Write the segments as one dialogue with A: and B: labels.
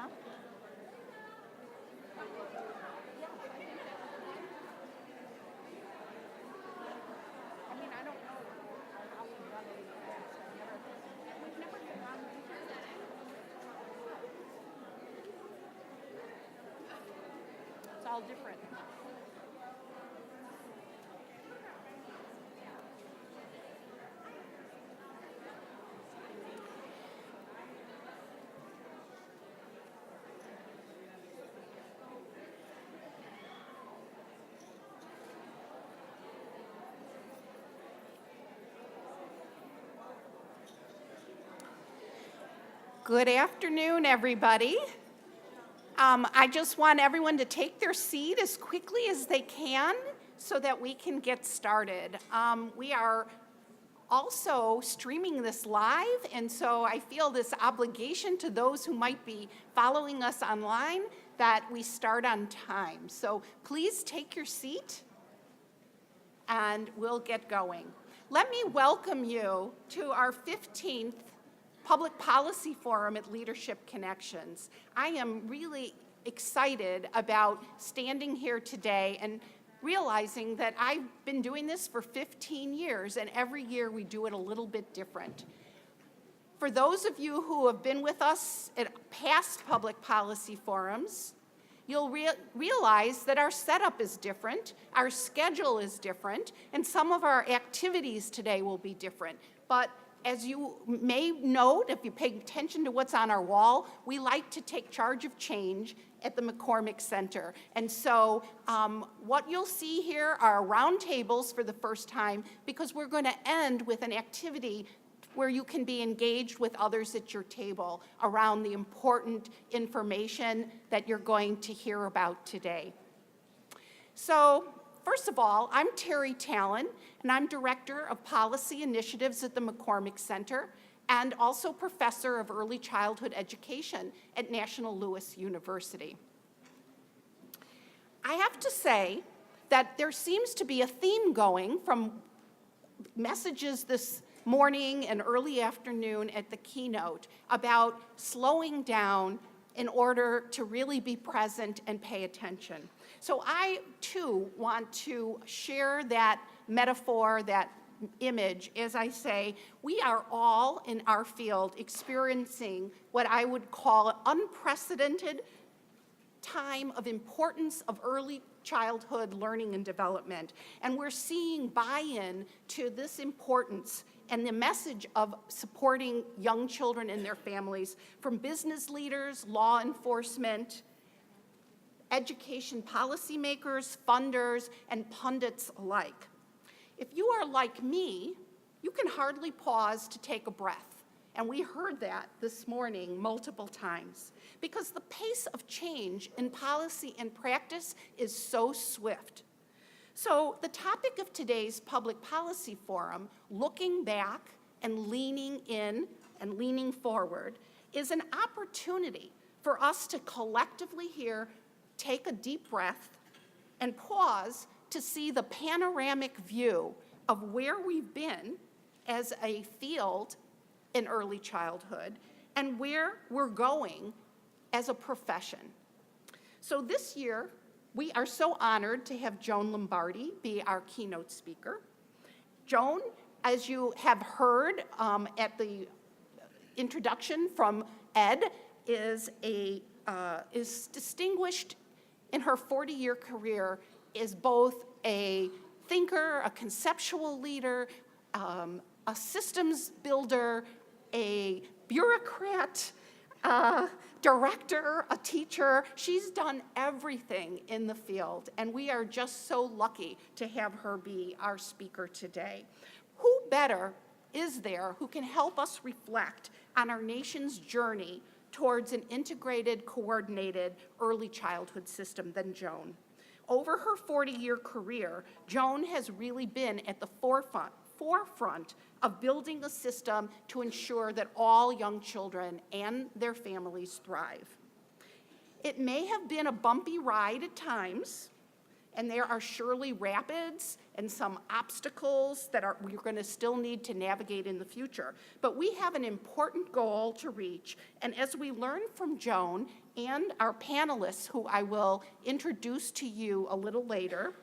A: Huh? I mean, I don't know how we've done it in the past. We've never done it's all different. Good afternoon, everybody. I just want everyone to take their seat as quickly as they can so that we can get started. We are also streaming this live, and so I feel this obligation to those who might be following us online that we start on time. So please take your seat, and we'll get going. Let me welcome you to our 15th Public Policy Forum at Leadership Connections. I am really excited about standing here today and realizing that I've been doing this for 15 years, and every year we do it a little bit different. For those of you who have been with us at past public policy forums, you'll realize that our setup is different, our schedule is different, and some of our activities today will be different. But as you may note, if you pay attention to what's on our wall, we like to take charge of change at the McCormick Center. And so what you'll see here are round tables for the first time, because we're going to end with an activity where you can be engaged with others at your table around the important information that you're going to hear about today. So first of all, I'm Terry Talon, and I'm Director of Policy Initiatives at the McCormick Center and also Professor of Early Childhood Education at National Louis University. I have to say that there seems to be a theme going from messages this morning and early afternoon at the keynote about slowing down in order to really be present and pay attention. So I, too, want to share that metaphor, that image, as I say, we are all in our field experiencing what I would call an unprecedented time of importance of early childhood learning and development. And we're seeing buy-in to this importance and the message of supporting young children and their families from business leaders, law enforcement, education policymakers, funders, and pundits alike. If you are like me, you can hardly pause to take a breath. And we heard that this morning multiple times, because the pace of change in policy and practice is so swift. So the topic of today's Public Policy Forum, looking back and leaning in and leaning forward, is an opportunity for us to collectively here take a deep breath and pause to see the panoramic view of where we've been as a field in early childhood and where we're going as a profession. So this year, we are so honored to have Joan Lombardi be our keynote speaker. Joan, as you have heard at the introduction from Ed, is distinguished in her 40-year career as both a thinker, a conceptual leader, a systems builder, a bureaucrat, director, a teacher. She's done everything in the field, and we are just so lucky to have her be our speaker today. Who better is there who can help us reflect on our nation's journey towards an integrated, coordinated early childhood system than Joan? Over her 40-year career, Joan has really been at the forefront of building a system to ensure that all young children and their families thrive. It may have been a bumpy ride at times, and there are surely rapids and some obstacles that we're going to still need to navigate in the future. But we have an important goal to reach, and as we learn from Joan and our panelists, who I will introduce to you a little later,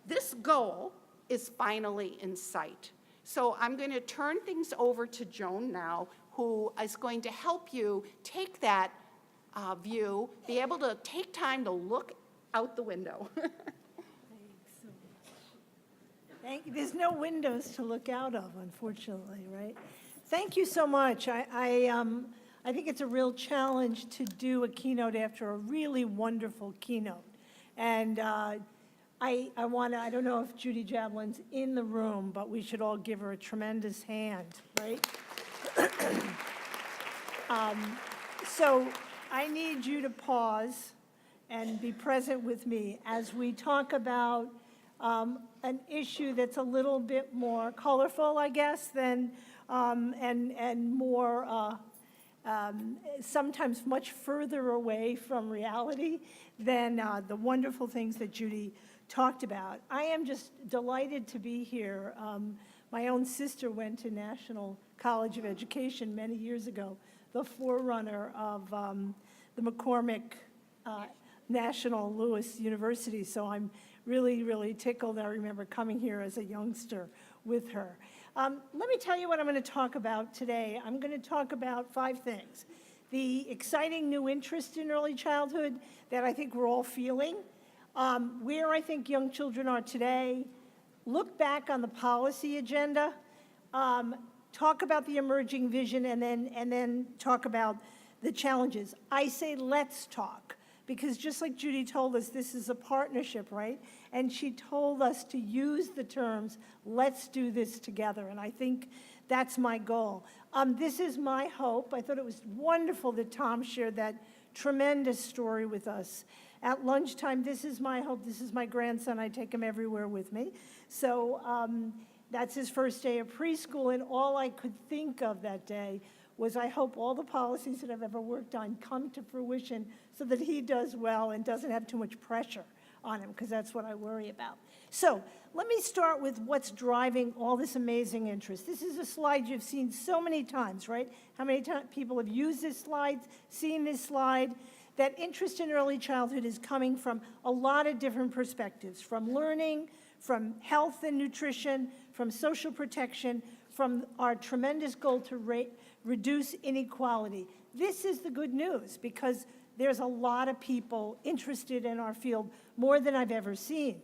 A: this goal is finally in sight. So I'm going to turn things over to Joan now, who is going to help you take that view, be able to take time to look out the window.
B: Thanks so much. Thank you. There's no windows to look out of, unfortunately, right? Thank you so much. I think it's a real challenge to do a keynote after a really wonderful keynote. And I don't know if Judy Javlin's in the room, but we should all give her a tremendous hand, right? So I need you to pause and be present with me as we talk about an issue that's a little bit more colorful, I guess, than and more sometimes much further away from reality than the wonderful things that Judy talked about. I am just delighted to be here. My own sister went to National College of Education many years ago, the forerunner of the McCormick National Lewis University, so I'm really, really tickled. I remember coming here as a youngster with her. Let me tell you what I'm going to talk about today. I'm going to talk about 5 things. The exciting new interest in early childhood that I think we're all feeling, where I think young children are today, look back on the policy agenda, talk about the emerging vision, and then talk about the challenges. I say let's talk, because just like Judy told us, this is a partnership, right? And she told us to use the terms, let's do this together, and I think that's my goal. This is my hope. I thought it was wonderful that Tom shared that tremendous story with us. At lunchtime, this is my hope. This is my grandson. I take him everywhere with me. So that's his first day of preschool, and all I could think of that day was I hope all the policies that I've ever worked on come to fruition so that he does well and doesn't have too much pressure on him, because that's what I worry about. So let me start with what's driving all this amazing interest. This is a slide you've seen so many times, right? How many times people have used this slide, seen this slide? That interest in early childhood is coming from a lot of different perspectives, from learning, from health and nutrition, from social protection, from our tremendous goal to reduce inequality. This is the good news, because there's a lot of people interested in our field, more than I've ever seen.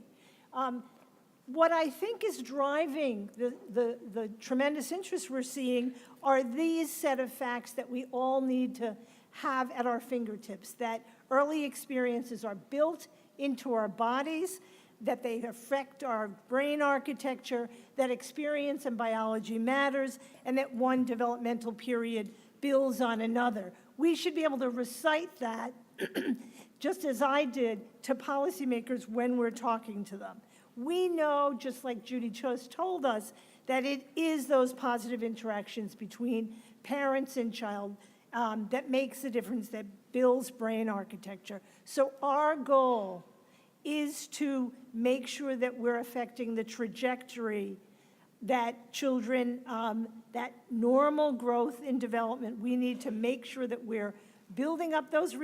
B: What I think is driving the tremendous interest we're seeing are these set of facts that we all need to have at our fingertips, that early experiences are built into our bodies, that they affect our brain architecture, that experience and biology matters, and that one developmental period builds on another. We should be able to recite that, just as I did, to policymakers when we're talking to them. We know, just like Judy just told us, that it is those positive interactions between parents and child that makes the difference, that builds brain architecture. So our goal is to make sure that we're affecting the trajectory that children, that normal growth in development, we need to make sure that we're building up those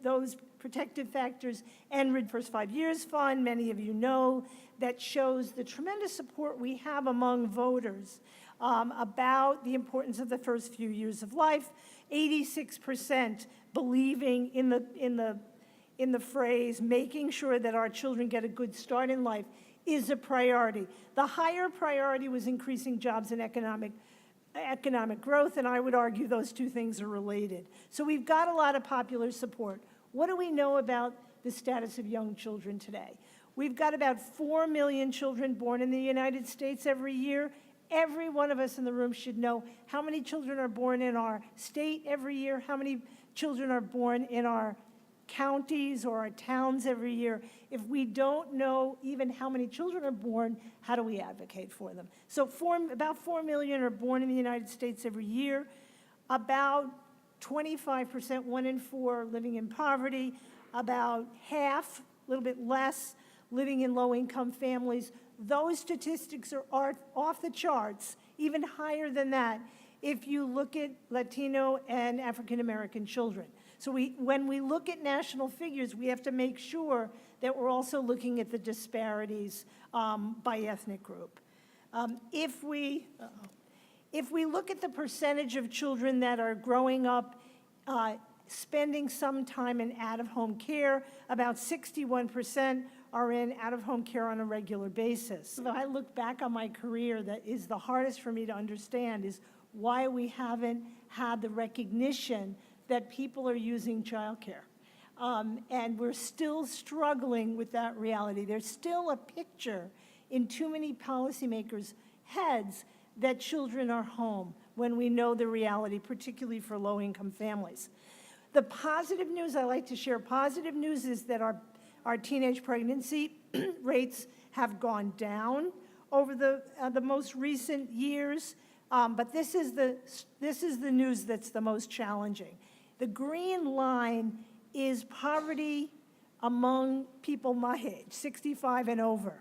B: those protective factors. And First 5 Years Fund, many of you know, that shows the tremendous support we have among voters about the importance of the first few years of life. 86% believing in the phrase, making sure that our children get a good start in life is a priority. The higher priority was increasing jobs and economic growth, and I would argue those two things are related. So we've got a lot of popular support. What do we know about the status of young children today? We've got about 4 million children born in the United States every year. Every one of us in the room should know how many children are born in our state every year, how many children are born in our counties or our towns every year. If we don't know even how many children are born, how do we advocate for them? So about 4 million are born in the United States every year. About 25%, 1 in 4, living in poverty. About half, a little bit less, living in low-income families. Those statistics are off the charts, even higher than that, if you look at Latino and African-American children. So when we look at national figures, we have to make sure that we're also looking at the disparities by ethnic group. If we look at the percentage of children that are growing up spending some time in out-of-home care, about 61% are in out-of-home care on a regular basis. If I look back on my career, that is the hardest for me to understand is why we haven't had the recognition that people are using childcare. And we're still struggling with that reality. There's still a picture in too many policymakers' heads that children are home when we know the reality, particularly for low-income families. The positive news, I like to share positive news, is that our teenage pregnancy rates have gone down over the most recent years, but this is the news that's the most challenging. The green line is poverty among people my age, 65 and over.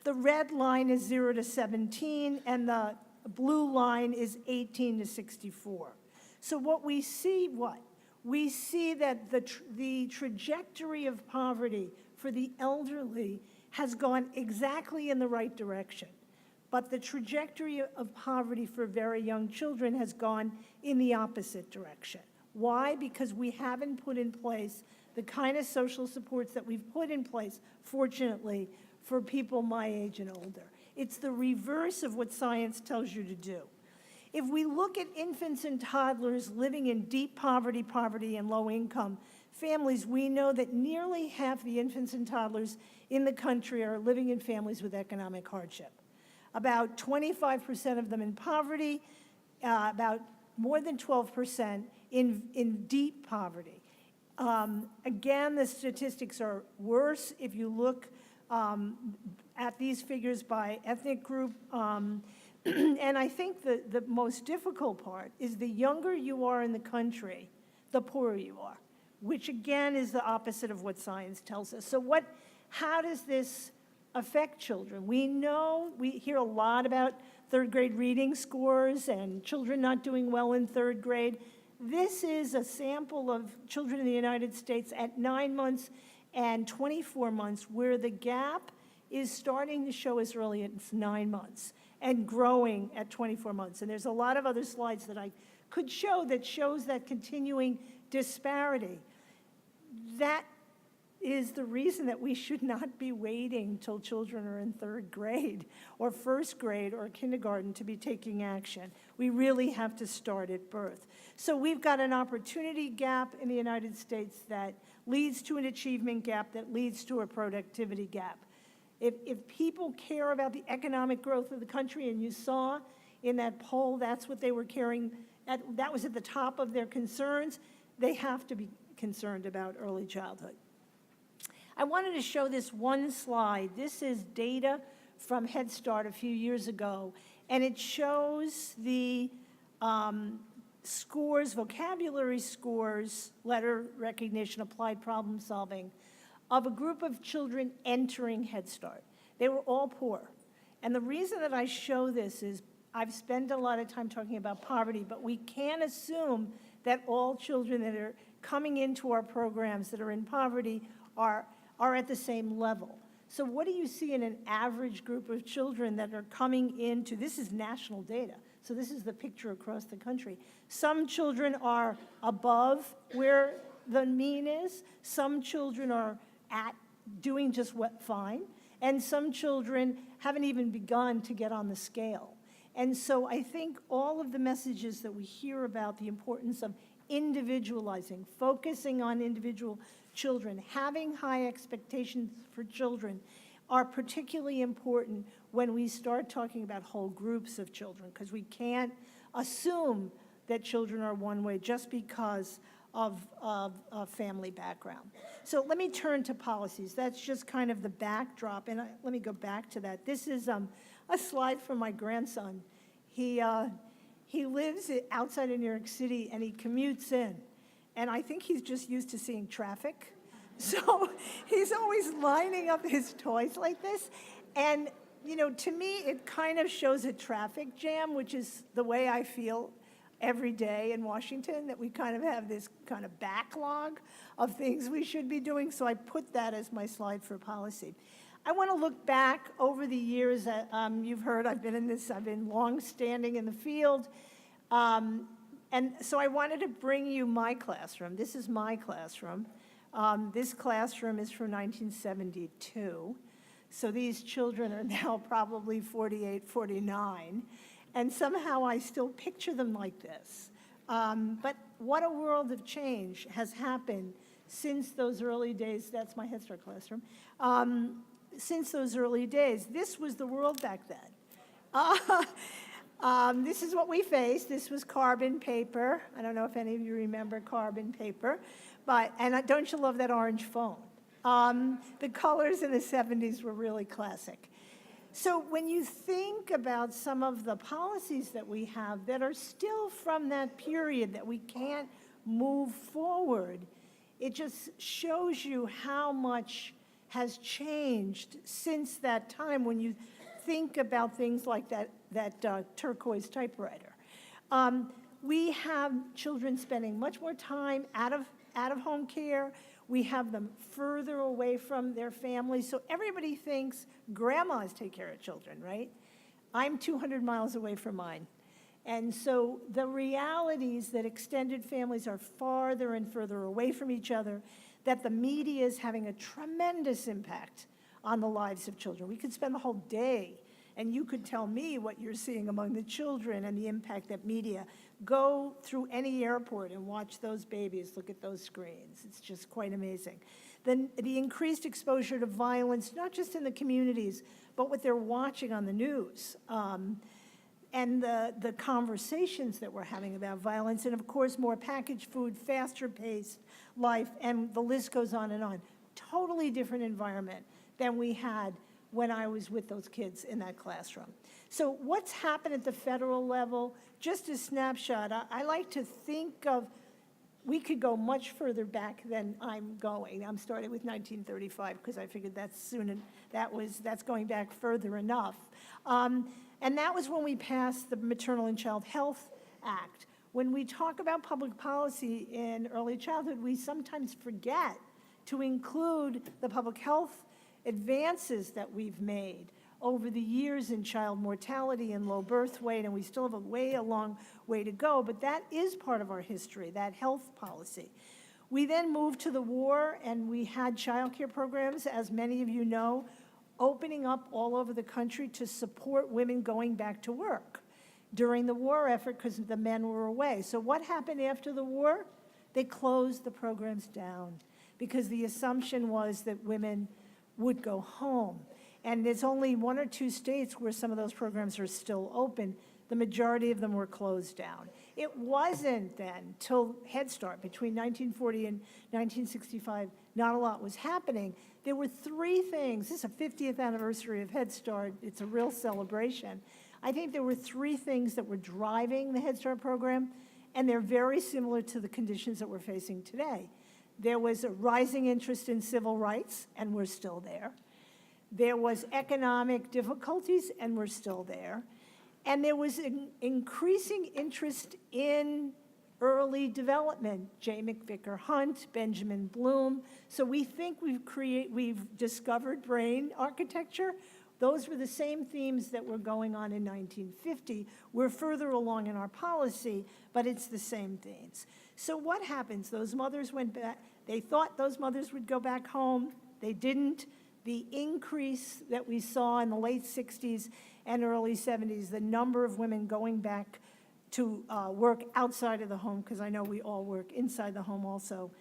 B: The red line is 0 to 17, and the blue line is 18 to 64. So what we see, we see that the trajectory of poverty for the elderly has gone exactly in the right direction. But the trajectory of poverty for very young children has gone in the opposite direction. Why? Because we haven't put in place the kind of social supports that we've put in place, fortunately, for people my age and older. It's the reverse of what science tells you to do. If we look at infants and toddlers living in deep poverty, and low-income families, we know that nearly half the infants and toddlers in the country are living in families with economic hardship. About 25% of them in poverty, about more than 12% in deep poverty. Again, the statistics are worse if you look at these figures by ethnic group. And I think the most difficult part is the younger you are in the country, the poorer you are, which again is the opposite of what science tells us. So how does this affect children? We hear a lot about third grade reading scores and children not doing well in third grade. This is a sample of children in the United States at 9 months and 24 months, where the gap is starting to show as early as 9 months and growing at 24 months. And there's a lot of other slides that I could show that shows that continuing disparity. That is the reason that we should not be waiting till children are in third grade or first grade or kindergarten to be taking action. We really have to start at birth. So we've got an opportunity gap in the United States that leads to an achievement gap that leads to a productivity gap. If people care about the economic growth of the country, and you saw in that poll, that's what they were caring, that was at the top of their concerns, they have to be concerned about early childhood. I wanted to show this one slide. This is data from Head Start a few years ago, and it shows the scores, vocabulary scores, letter recognition, applied problem solving, of a group of children entering Head Start. They were all poor. And the reason that I show this is I've spent a lot of time talking about poverty, but we can't assume that all children that are coming into our programs that are in poverty are at the same level. So what do you see in an average group of children that are coming into, this is national data, so this is the picture across the country. Some children are above where the mean is, some children are doing just fine, and some children haven't even begun to get on the scale. And so I think all of the messages that we hear about the importance of individualizing, focusing on individual children, having high expectations for children are particularly important when we start talking about whole groups of children, because we can't assume that children are one way just because of family background. So let me turn to policies. That's just kind of the backdrop, and let me go back to that. This is a slide from my grandson. He lives outside of New York City, and he commutes in. And I think he's just used to seeing traffic. So he's always lining up his toys like this. And, to me, it kind of shows a traffic jam, which is the way I feel every day in Washington, that we kind of have this kind of backlog of things we should be doing. So I put that as my slide for policy. I want to look back over the years that you've heard I've been long-standing in the field. And so I wanted to bring you my classroom. This is my classroom. This classroom is from 1972. So these children are now probably 48, 49. And somehow I still picture them like this. But what a world of change has happened since those early days. That's my Head Start classroom. Since those early days, this was the world back then. This is what we faced. This was carbon paper. I don't know if any of you remember carbon paper, and don't you love that orange phone? The colors in the 70s were really classic. So when you think about some of the policies that we have that are still from that period that we can't move forward, it just shows you how much has changed since that time when you think about things like that turquoise typewriter. We have children spending much more time out of home care. We have them further away from their families. So everybody thinks grandmas take care of children, right? I'm 200 miles away from mine. And so the reality is that extended families are farther and further away from each other, that the media is having a tremendous impact on the lives of children. We could spend the whole day, and you could tell me what you're seeing among the children and the impact that media. Go through any airport and watch those babies, look at those screens. It's just quite amazing. Then the increased exposure to violence, not just in the communities, but what they're watching on the news. And the conversations that we're having about violence, and of course, more packaged food, faster paced life, and the list goes on and on. Totally different environment than we had when I was with those kids in that classroom. So what's happened at the federal level? Just a snapshot. I like to think of, we could go much further back than I'm going. I'm starting with 1935 because I figured that's going back further enough. And that was when we passed the Maternal and Child Health Act. When we talk about public policy in early childhood, we sometimes forget to include the public health advances that we've made over the years in child mortality and low birth weight, and we still have a long way to go, but that is part of our history, that health policy. We then moved to the war, and we had child care programs, as many of you know, opening up all over the country to support women going back to work during the war effort because the men were away. So what happened after the war? They closed the programs down because the assumption was that women would go home. And there's only 1 or 2 states where some of those programs are still open. The majority of them were closed down. It wasn't then till Head Start, between 1940 and 1965, not a lot was happening. There were 3 things. This is a 50th anniversary of Head Start. It's a real celebration. I think there were 3 things that were driving the Head Start program, and they're very similar to the conditions that we're facing today. There was a rising interest in civil rights, and we're still there. There was economic difficulties, and we're still there. And there was an increasing interest in early development. J. McVicker Hunt, Benjamin Bloom. So we think we've discovered brain architecture. Those were the same themes that were going on in 1950. We're further along in our policy, but it's the same themes. So what happens? Those mothers went back. They thought those mothers would go back home. They didn't. The increase that we saw in the late 60s and early 70s, the number of women going back to work outside of the home, because I know we all work inside the home also.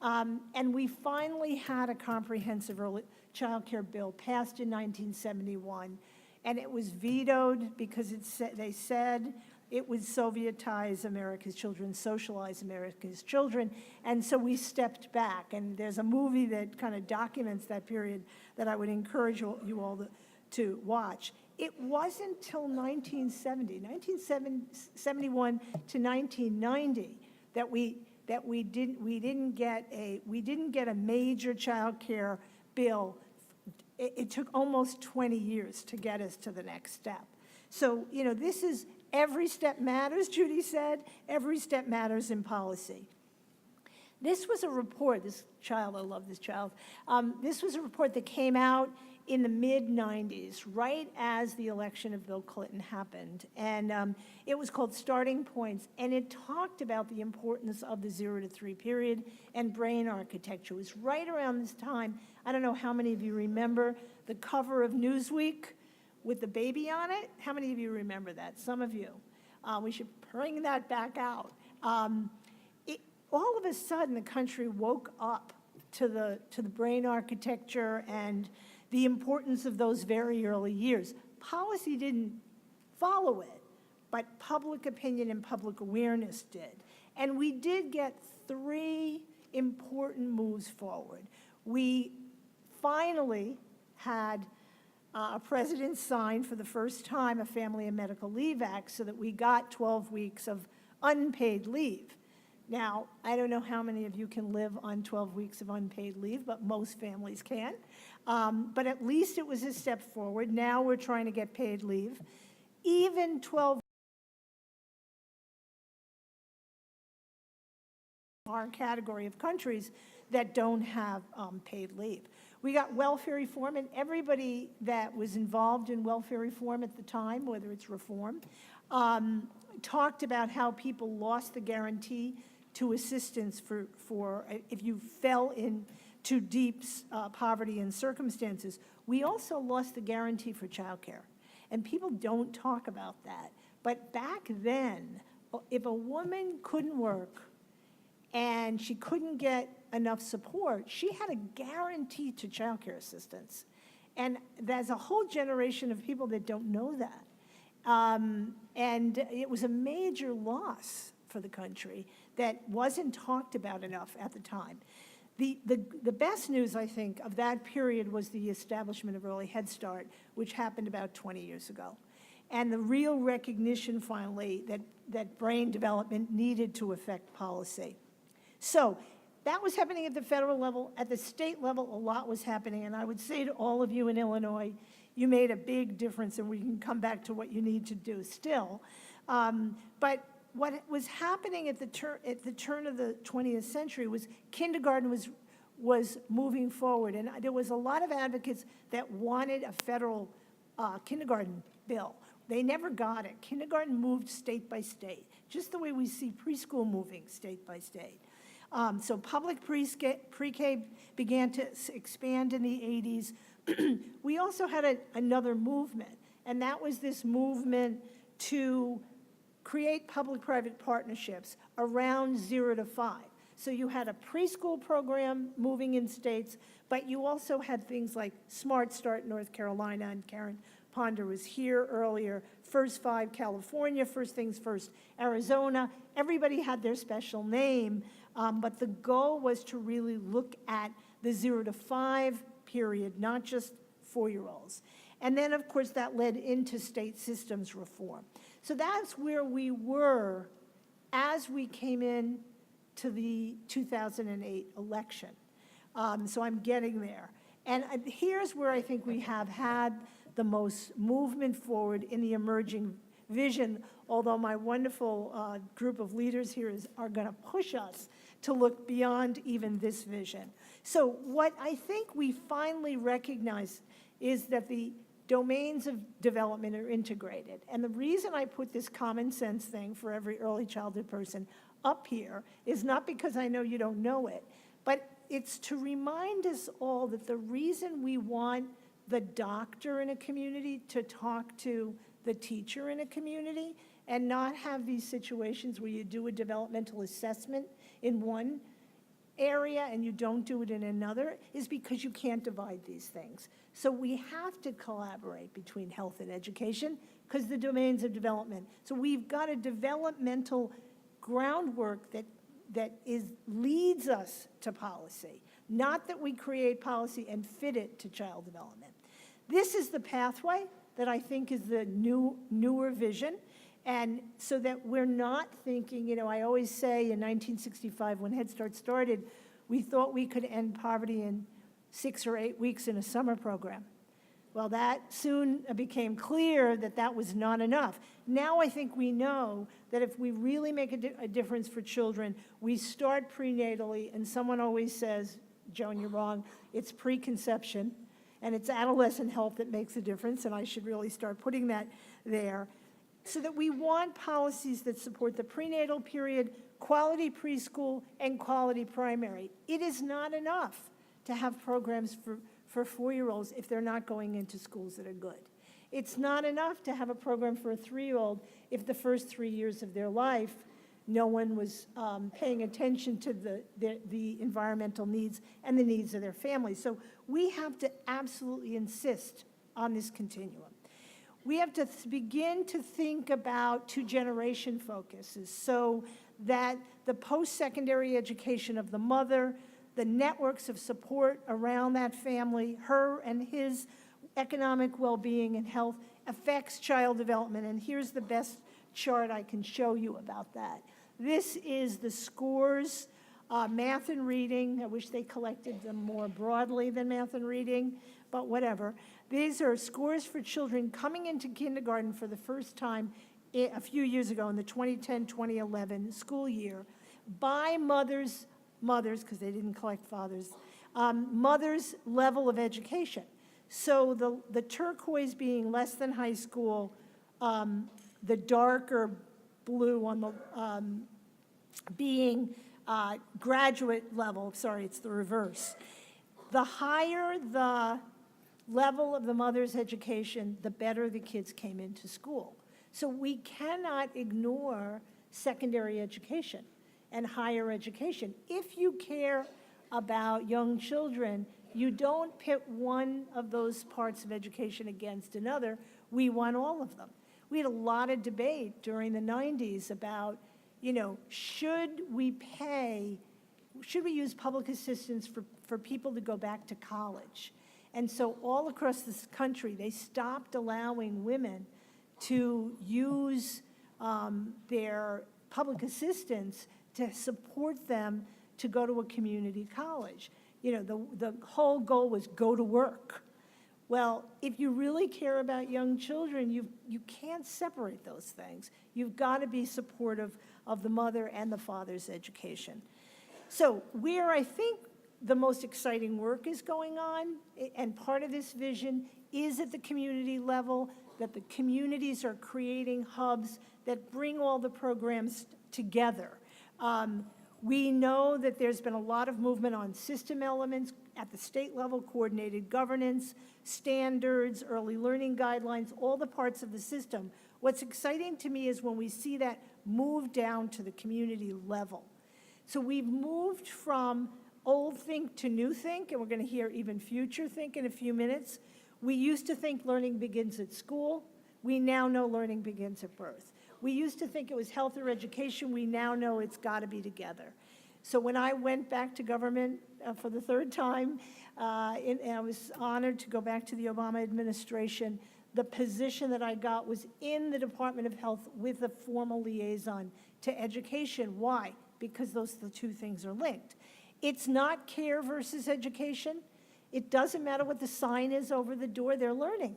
B: And we finally had a comprehensive early child care bill passed in 1971, and it was vetoed because they said it would Sovietize America's children, socialize America's children, and so we stepped back. And there's a movie that kind of documents that period that I would encourage you all to watch. It wasn't until 1971 to 1990, that that we didn't get a major child care bill. It took almost 20 years to get us to the next step. So, this is every step matters, Judy said. Every step matters in policy. This was a report, I love this child. This was a report that came out in the mid-90s, right as the election of Bill Clinton happened. And it was called Starting Points, and it talked about the importance of the 0 to 3 period and brain architecture. It was right around this time. I don't know how many of you remember the cover of Newsweek with the baby on it. How many of you remember that? Some of you. We should bring that back out. All of a sudden, the country woke up to the brain architecture and the importance of those very early years. Policy didn't follow it, but public opinion and public awareness did. And we did get 3 important moves forward. We finally had a president sign for the first time a Family and Medical Leave Act so that we got 12 weeks of unpaid leave. Now, I don't know how many of you can live on 12 weeks of unpaid leave, but most families can. But at least it was a step forward. Now we're trying to get paid leave. Even 12 our category of countries that don't have paid leave. We got welfare reform, and everybody that was involved in welfare reform at the time, whether it's reform, talked about how people lost the guarantee to assistance for if you fell into deep poverty and circumstances. We also lost the guarantee for childcare, and people don't talk about that. But back then, if a woman couldn't work and she couldn't get enough support, she had a guarantee to childcare assistance. And there's a whole generation of people that don't know that. And it was a major loss for the country that wasn't talked about enough at the time. The best news, I think, of that period was the establishment of Early Head Start, which happened about 20 years ago. And the real recognition, finally, that brain development needed to affect policy. So that was happening at the federal level. At the state level, a lot was happening. And I would say to all of you in Illinois, you made a big difference, and we can come back to what you need to do still. But what was happening at the turn of the 20th century was kindergarten was moving forward. And there was a lot of advocates that wanted a federal kindergarten bill. They never got it. Kindergarten moved state by state, just the way we see preschool moving state by state. So public pre-K began to expand in the 80s. We also had another movement, and that was this movement to create public-private partnerships around 0 to 5. So you had a preschool program moving in states, but you also had things like Smart Start North Carolina, and Karen Ponder was here earlier, First 5 California, First Things First Arizona. Everybody had their special name, but the goal was to really look at the 0 to 5 period, not just 4-year-olds. And then, of course, that led into state systems reform. So that's where we were as we came in to the 2008 election. So I'm getting there. And here's where I think we have had the most movement forward in the emerging vision, although my wonderful group of leaders here are going to push us to look beyond even this vision. So what I think we finally recognize is that the domains of development are integrated. And the reason I put this common sense thing for every early childhood person up here is not because I know you don't know it, but it's to remind us all that the reason we want the doctor in a community to talk to the teacher in a community and not have these situations where you do a developmental assessment in one area and you don't do it in another is because you can't divide these things. So we have to collaborate between health and education because the domains of development. So we've got a developmental groundwork that leads us to policy, not that we create policy and fit it to child development. This is the pathway that I think is the newer vision. And so that we're not thinking, you know, I always say in 1965 when Head Start started, we thought we could end poverty in 6 or 8 weeks in a summer program. Well, that soon became clear that that was not enough. Now I think we know that if we really make a difference for children, we start prenatally, and someone always says, Joan, you're wrong, it's preconception, and it's adolescent health that makes a difference, and I should really start putting that there. So that we want policies that support the prenatal period, quality preschool, and quality primary. It is not enough to have programs for 4-year-olds if they're not going into schools that are good. It's not enough to have a program for a 3-year-old if the first 3 years of their life no one was paying attention to the environmental needs and the needs of their family. So we have to absolutely insist on this continuum. We have to begin to think about 2-generation focuses so that the post-secondary education of the mother, the networks of support around that family, her and his economic well-being and health affects child development. And here's the best chart I can show you about that. This is the scores, math and reading. I wish they collected them more broadly than math and reading, but whatever. These are scores for children coming into kindergarten for the first time a few years ago in the 2010-2011 school year by mothers, because they didn't collect fathers, mothers' level of education. So the turquoise being less than high school, the darker blue on the being graduate level, sorry, it's the reverse. The higher the level of the mother's education, the better the kids came into school. So we cannot ignore secondary education and higher education. If you care about young children, you don't pit one of those parts of education against another. We want all of them. We had a lot of debate during the 90s about, you know, should we use public assistance for people to go back to college? And so all across this country, they stopped allowing women to use their public assistance to support them to go to a community college. You know, the whole goal was go to work. Well, if you really care about young children, you can't separate those things. You've got to be supportive of the mother and the father's education. So where I think the most exciting work is going on, and part of this vision is at the community level, that the communities are creating hubs that bring all the programs together. We know that there's been a lot of movement on system elements at the state level, coordinated governance, standards, early learning guidelines, all the parts of the system. What's exciting to me is when we see that move down to the community level. So we've moved from old think to new think, and we're going to hear even future think in a few minutes. We used to think learning begins at school. We now know learning begins at birth. We used to think it was health or education. We now know it's got to be together. So when I went back to government for the 3rd time, and I was honored to go back to the Obama administration, the position that I got was in the Department of Health with a formal liaison to education. Why? Because the 2 things are linked. It's not care versus education. It doesn't matter what the sign is over the door, they're learning.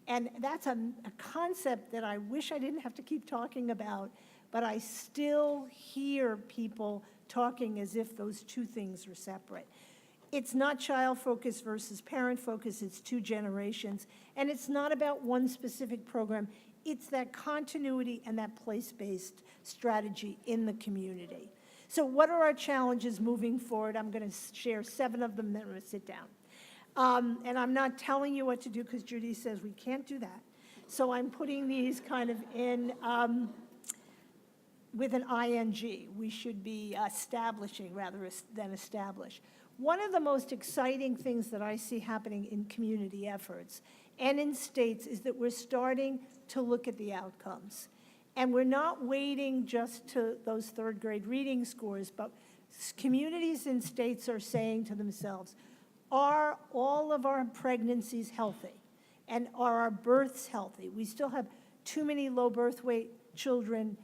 B: And that's a concept that I wish I didn't have to keep talking about, but I still hear people talking as if those 2 things are separate. It's not child focus versus parent focus, it's 2 generations. And it's not about one specific program, it's that continuity and that place-based strategy in the community. So what are our challenges moving forward? I'm going to share 7 of them, then I'm going to sit down. And I'm not telling you what to do because Judy says we can't do that. So I'm putting these kind of in with an ing. We should be establishing rather than establish. One of the most exciting things that I see happening in community efforts and in states is that we're starting to look at the outcomes. And we're not waiting just to those 3rd grade reading scores, but communities and states are saying to themselves, are all of our pregnancies healthy? And are our births healthy? We still have too many low birth weight children,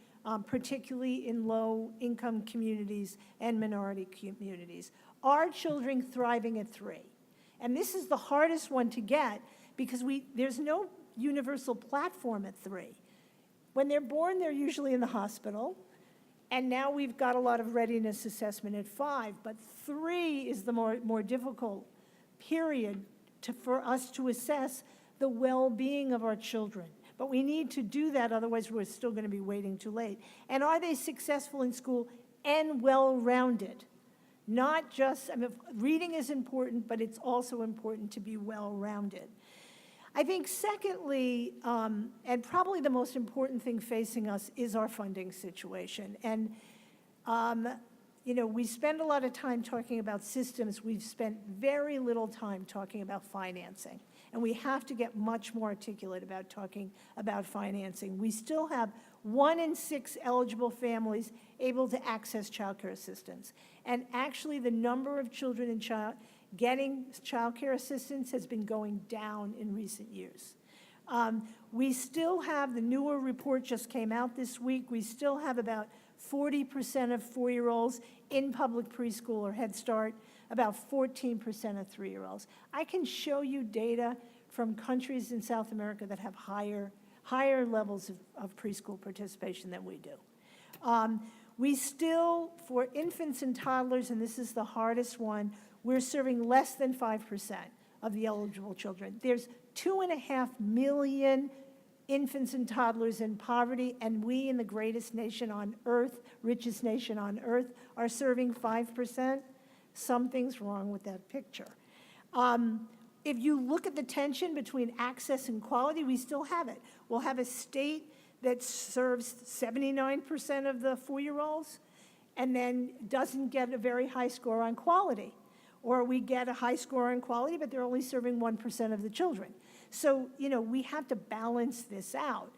B: particularly in low-income communities and minority communities. Are children thriving at 3? And this is the hardest one to get because there's no universal platform at 3. When they're born, they're usually in the hospital, and now we've got a lot of readiness assessment at 5, but 3 is the more difficult period for us to assess the well-being of our children. But we need to do that, otherwise we're still going to be waiting too late. And are they successful in school and well-rounded? Not just, I mean, reading is important, but it's also important to be well-rounded. I think secondly, and probably the most important thing facing us is our funding situation. And, you know, we spend a lot of time talking about systems. We've spent very little time talking about financing. And we have to get much more articulate about talking about financing. We still have 1 in 6 eligible families able to access child care assistance. And actually, the number of children in getting child care assistance has been going down in recent years. We still have, the newer report just came out this week, we still have about 40% of 4-year-olds in public preschool or Head Start, about 14% of 3-year-olds. I can show you data from countries in South America that have higher levels of preschool participation than we do. We still, for infants and toddlers, and this is the hardest one, we're serving less than 5% of the eligible children. There's 2.5 million infants and toddlers in poverty, and we in the greatest nation on earth, richest nation on earth, are serving 5%. Something's wrong with that picture. If you look at the tension between access and quality, we still have it. We'll have a state that serves 79% of the 4-year-olds and then doesn't get a very high score on quality. Or we get a high score on quality, but they're only serving 1% of the children. So, you know, we have to balance this out.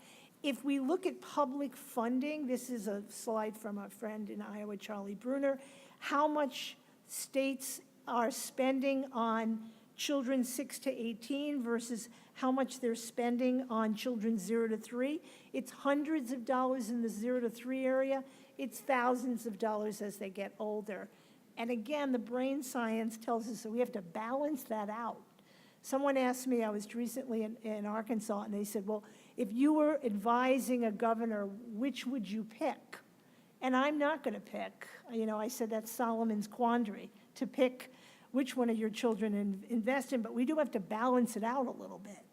B: If we look at public funding, this is a slide from a friend in Iowa, Charlie Bruner, how much states are spending on children 6 to 18 versus how much they're spending on children 0 to 3. It's hundreds of dollars in the 0 to 3 area. It's thousands of dollars as they get older. And again, the brain science tells us that we have to balance that out. Someone asked me, I was recently in Arkansas, and they said, well, if you were advising a governor, which would you pick? And I'm not going to pick. You know, I said that's Solomon's quandary, to pick which one of your children invest in, but we do have to balance it out a little bit.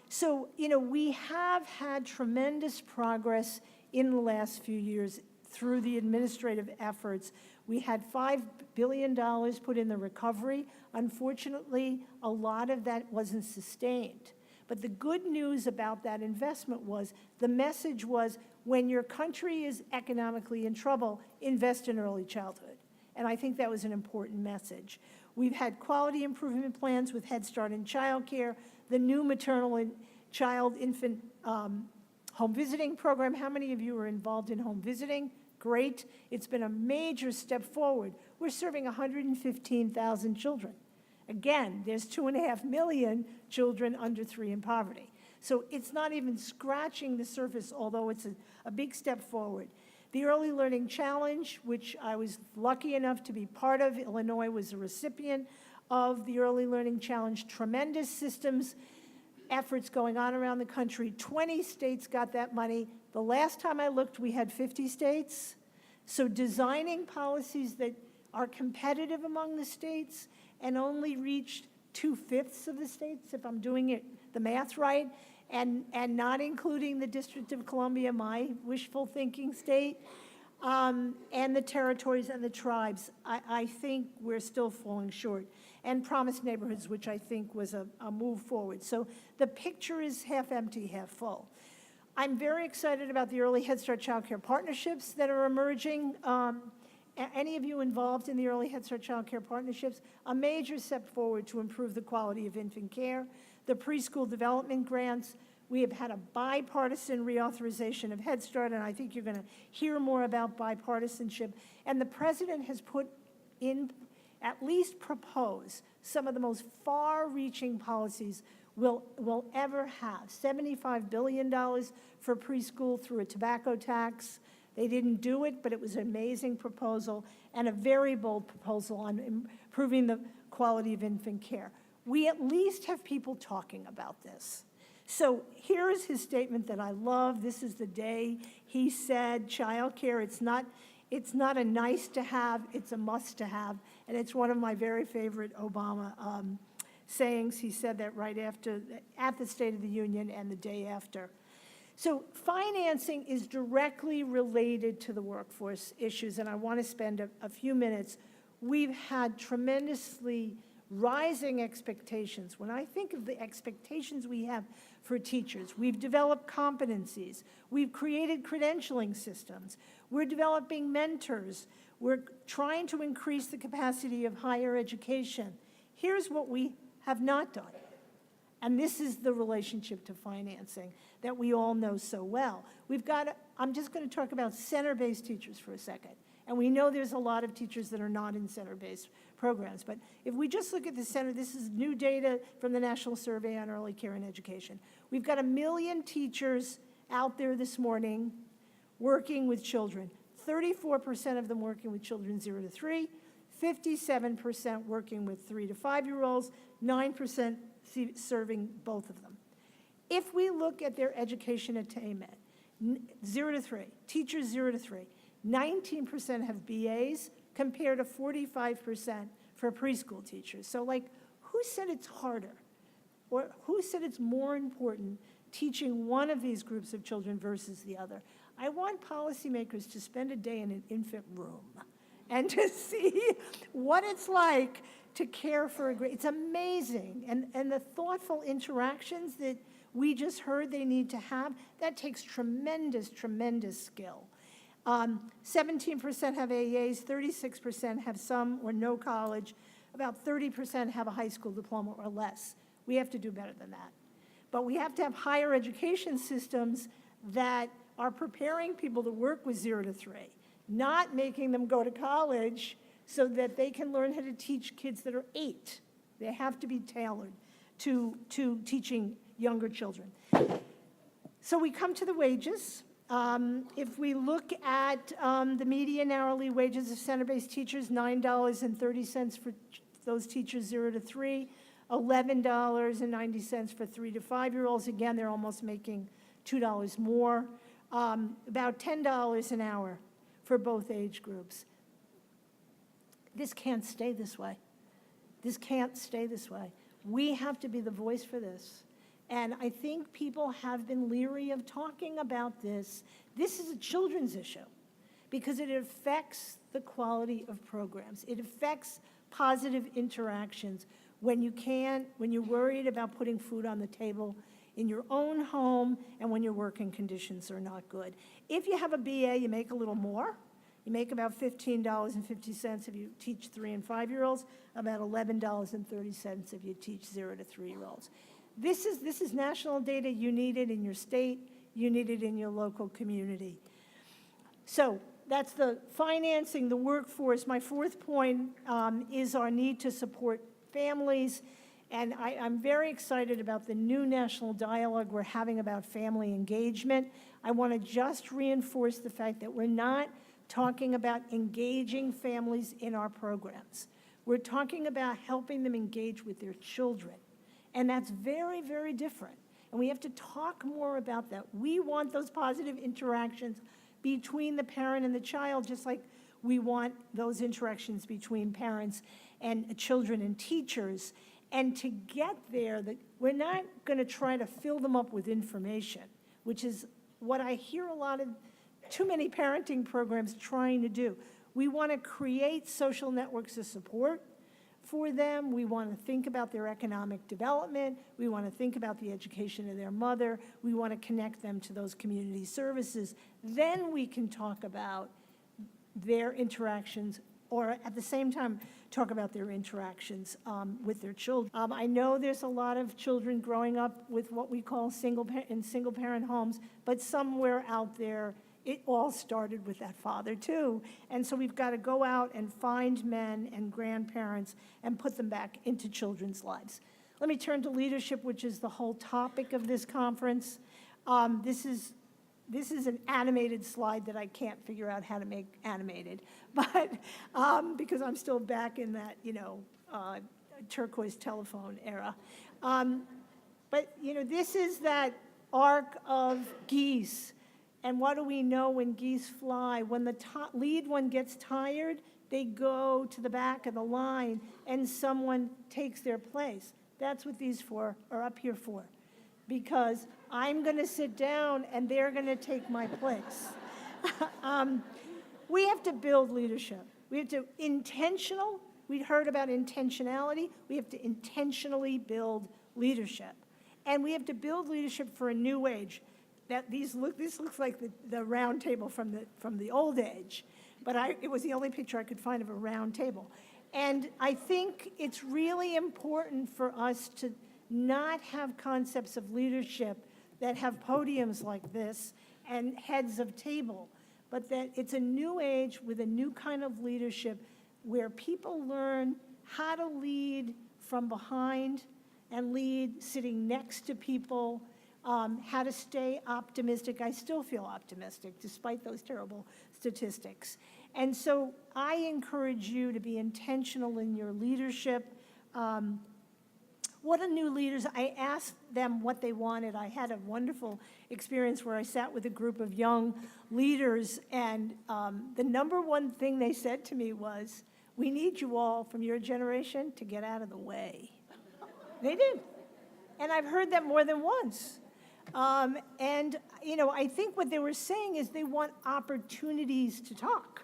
B: So, you know, we have had tremendous progress in the last few years through the administrative efforts. We had $5 billion put in the recovery. Unfortunately, a lot of that wasn't sustained. But the good news about that investment was, the message was, when your country is economically in trouble, invest in early childhood. And I think that was an important message. We've had quality improvement plans with Head Start and child care, the new maternal and infant home visiting program. How many of you are involved in home visiting? Great. It's been a major step forward. We're serving 115,000 children. Again, there's 2.5 million children under 3 in poverty. So it's not even scratching the surface, although it's a big step forward. The Early Learning Challenge, which I was lucky enough to be part of, Illinois was a recipient of the Early Learning Challenge, tremendous systems efforts going on around the country. 20 states got that money. The last time I looked, we had 50 states. So designing policies that are competitive among the states and only reached 2/5 of the states, if I'm doing the math right, and not including the District of Columbia, my wishful thinking state, and the territories and the tribes, I think we're still falling short. And Promised Neighborhoods, which I think was a move forward. So the picture is half empty, half full. I'm very excited about the early Head Start child care partnerships that are emerging. Any of you involved in the early Head Start child care partnerships? A major step forward to improve the quality of infant care. The preschool development grants. We have had a bipartisan reauthorization of Head Start, and I think you're going to hear more about bipartisanship. And the president has put in, at least propose, some of the most far-reaching policies will ever have. $75 billion for preschool through a tobacco tax. They didn't do it, but it was an amazing proposal and a very bold proposal on improving the quality of infant care. We at least have people talking about this. So here's his statement that I love. This is the day he said, childcare, it's not a nice to have, it's a must to have. And it's one of my very favorite Obama sayings. He said that right after, at the State of the Union and the day after. So financing is directly related to the workforce issues, and I want to spend a few minutes. We've had tremendously rising expectations. When I think of the expectations we have for teachers, we've developed competencies, we've created credentialing systems, we're developing mentors, we're trying to increase the capacity of higher education. Here's what we have not done. And this is the relationship to financing that we all know so well. I'm just going to talk about center-based teachers for a second. And we know there's a lot of teachers that are not in center-based programs. But if we just look at the center, this is new data from the National Survey on Early Care and Education. We've got 1 million teachers out there this morning working with children. 34% of them working with children 0 to 3, 57% working with 3 to 5-year-olds, 9% serving both of them. If we look at their education attainment, 0 to 3, teachers 0 to 3, 19% have BAs compared to 45% for preschool teachers. So who said it's harder? Or who said it's more important teaching one of these groups of children versus the other? I want policymakers to spend a day in an infant room and to see what it's like to care for a grade. It's amazing. And the thoughtful interactions that we just heard they need to have, that takes tremendous, tremendous skill. 17% have AAs, 36% have some or no college, about 30% have a high school diploma or less. We have to do better than that. But we have to have higher education systems that are preparing people to work with 0 to 3, not making them go to college so that they can learn how to teach kids that are 8. They have to be tailored to teaching younger children. So we come to the wages. If we look at the median hourly wages of center-based teachers, $9.30 for those teachers 0 to 3, $11.90 for 3 to 5-year-olds. Again, they're almost making $2 more. About $10 an hour for both age groups. This can't stay this way. This can't stay this way. We have to be the voice for this. And I think people have been leery of talking about this. This is a children's issue because it affects the quality of programs. It affects positive interactions when you're worried about putting food on the table in your own home and when your working conditions are not good. If you have a BA, you make a little more. You make about $15.50 if you teach 3 and 5-year-olds, about $11.30 if you teach 0 to 3-year-olds. This is national data. You need it in your state. You need it in your local community. So that's the financing, the workforce. My fourth point is our need to support families. And I'm very excited about the new national dialogue we're having about family engagement. I want to just reinforce the fact that we're not talking about engaging families in our programs. We're talking about helping them engage with their children. And that's very, very different. And we have to talk more about that. We want those positive interactions between the parent and the child, just like we want those interactions between parents and children and teachers. And to get there, we're not going to try to fill them up with information, which is what I hear too many parenting programs trying to do. We want to create social networks of support for them. We want to think about their economic development. We want to think about the education of their mother. We want to connect them to those community services. Then we can talk about their interactions, or at the same time, talk about their interactions with their children. I know there's a lot of children growing up with what we call single-parent homes, but somewhere out there, it all started with that father, too. And so we've got to go out and find men and grandparents and put them back into children's lives. Let me turn to leadership, which is the whole topic of this conference. This is an animated slide that I can't figure out how to make animated, but because I'm still back in that, turquoise telephone era. But, this is that arc of geese. And what do we know when geese fly? When the lead one gets tired, they go to the back of the line and someone takes their place. That's what these four are up here for, because I'm going to sit down and they're going to take my place. We have to build leadership. We have to we heard about intentionality. We have to intentionally build leadership. And we have to build leadership for a new age. This looks like the round table from the old age, but it was the only picture I could find of a round table. And I think it's really important for us to not have concepts of leadership that have podiums like this and heads of table, but that it's a new age with a new kind of leadership where people learn how to lead from behind and lead sitting next to people, how to stay optimistic. I still feel optimistic despite those terrible statistics. And so I encourage you to be intentional in your leadership. What are new leaders? I asked them what they wanted. I had a wonderful experience where I sat with a group of young leaders, and the number one thing they said to me was, "We need you all from your generation to get out of the way." They did. And I've heard that more than once. I think what they were saying is they want opportunities to talk.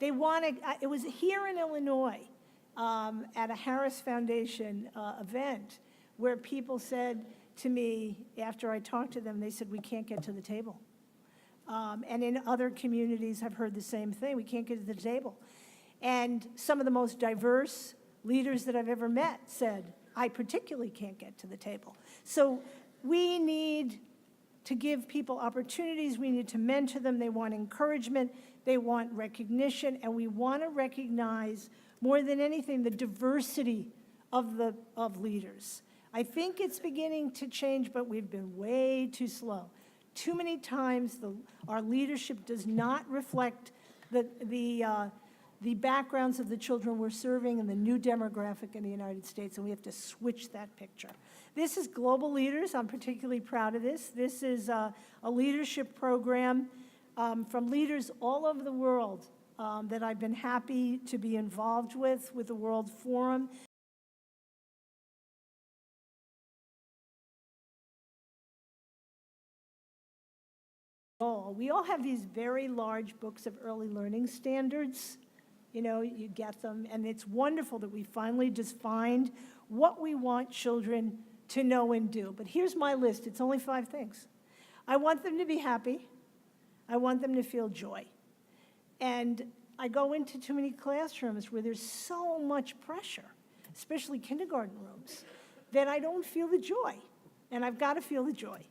B: They wanted, it was here in Illinois at a Harris Foundation event where people said to me, after I talked to them, they said, "We can't get to the table." And in other communities, I've heard the same thing. We can't get to the table. And some of the most diverse leaders that I've ever met said, "I particularly can't get to the table." So we need to give people opportunities. We need to mentor them. They want encouragement. They want recognition. And we want to recognize, more than anything, the diversity of leaders. I think it's beginning to change, but we've been way too slow. Too many times our leadership does not reflect the backgrounds of the children we're serving and the new demographic in the United States, and we have to switch that picture. This is Global Leaders. I'm particularly proud of this. This is a leadership program from leaders all over the world that I've been happy to be involved with the World Forum. We all have these very large books of early learning standards. You get them, and it's wonderful that we finally defined what we want children to know and do. But here's my list. It's only 5 things. I want them to be happy. I want them to feel joy. And I go into too many classrooms where there's so much pressure, especially kindergarten rooms, that I don't feel the joy, and I've got to feel the joy.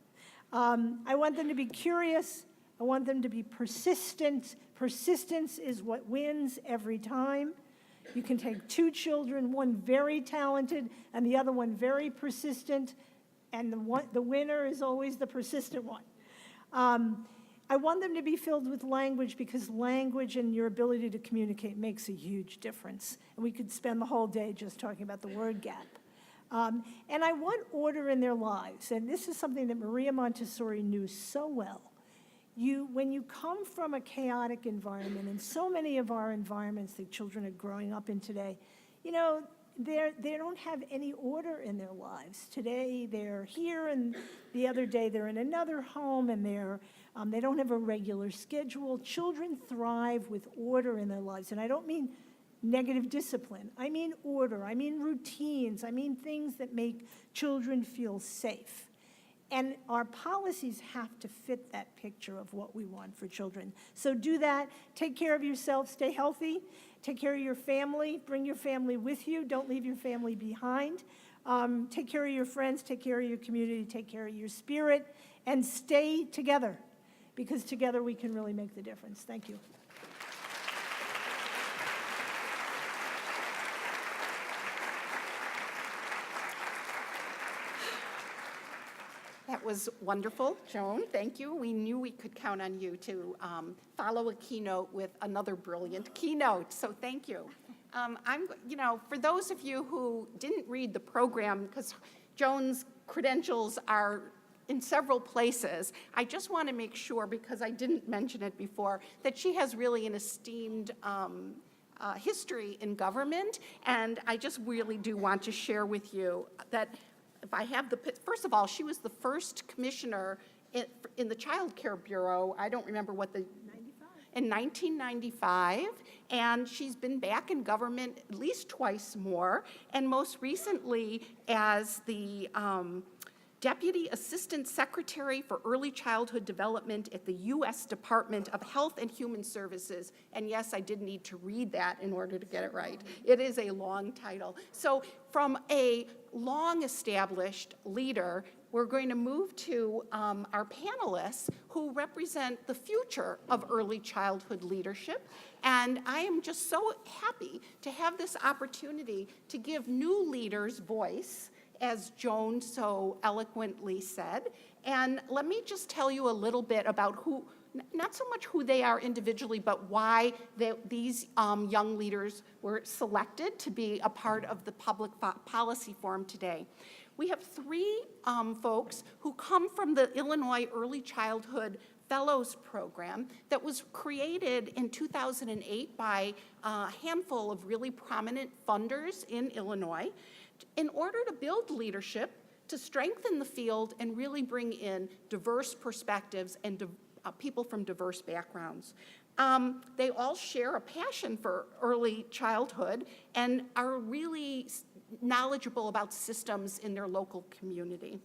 B: I want them to be curious. I want them to be persistent. Persistence is what wins every time. You can take 2 children, one very talented and the other one very persistent, and the winner is always the persistent one. I want them to be filled with language, because language and your ability to communicate makes a huge difference. And we could spend the whole day just talking about the word gap. And I want order in their lives. And this is something that Maria Montessori knew so well. When you come from a chaotic environment, and so many of our environments that children are growing up in today, they don't have any order in their lives. Today they're here, and the other day they're in another home, and they don't have a regular schedule. Children thrive with order in their lives, and I don't mean negative discipline. I mean order. I mean routines. I mean things that make children feel safe. And our policies have to fit that picture of what we want for children. So do that. Take care of yourself. Stay healthy. Take care of your family. Bring your family with you. Don't leave your family behind. Take care of your friends. Take care of your community. Take care of your spirit. And stay together, because together we can really make the difference. Thank you.
A: That was wonderful, Joan. Thank you. We knew we could count on you to follow a keynote with another brilliant keynote. So thank you. For those of you who didn't read the program, because Joan's credentials are in several places, I just want to make sure, because I didn't mention it before, that she has really an esteemed history in government. And I just really do want to share with you that if I have first of all, she was the first commissioner in the Child Care Bureau. I don't remember what the, in 1995, and she's been back in government at least twice more, and most recently as the Deputy Assistant Secretary for Early Childhood Development at the U.S. Department of Health and Human Services. And yes, I did need to read that in order to get it right. It is a long title. So from a long-established leader, we're going to move to our panelists who represent the future of early childhood leadership. And I am just so happy to have this opportunity to give new leaders voice, as Joan so eloquently said. And let me just tell you a little bit about who, not so much who they are individually, but why these young leaders were selected to be a part of the Public Policy Forum today. We have three folks who come from the Illinois Early Childhood Fellows Program that was created in 2008 by a handful of really prominent funders in Illinois in order to build leadership, to strengthen the field, and really bring in diverse perspectives and people from diverse backgrounds. They all share a passion for early childhood and are really knowledgeable about systems in their local community.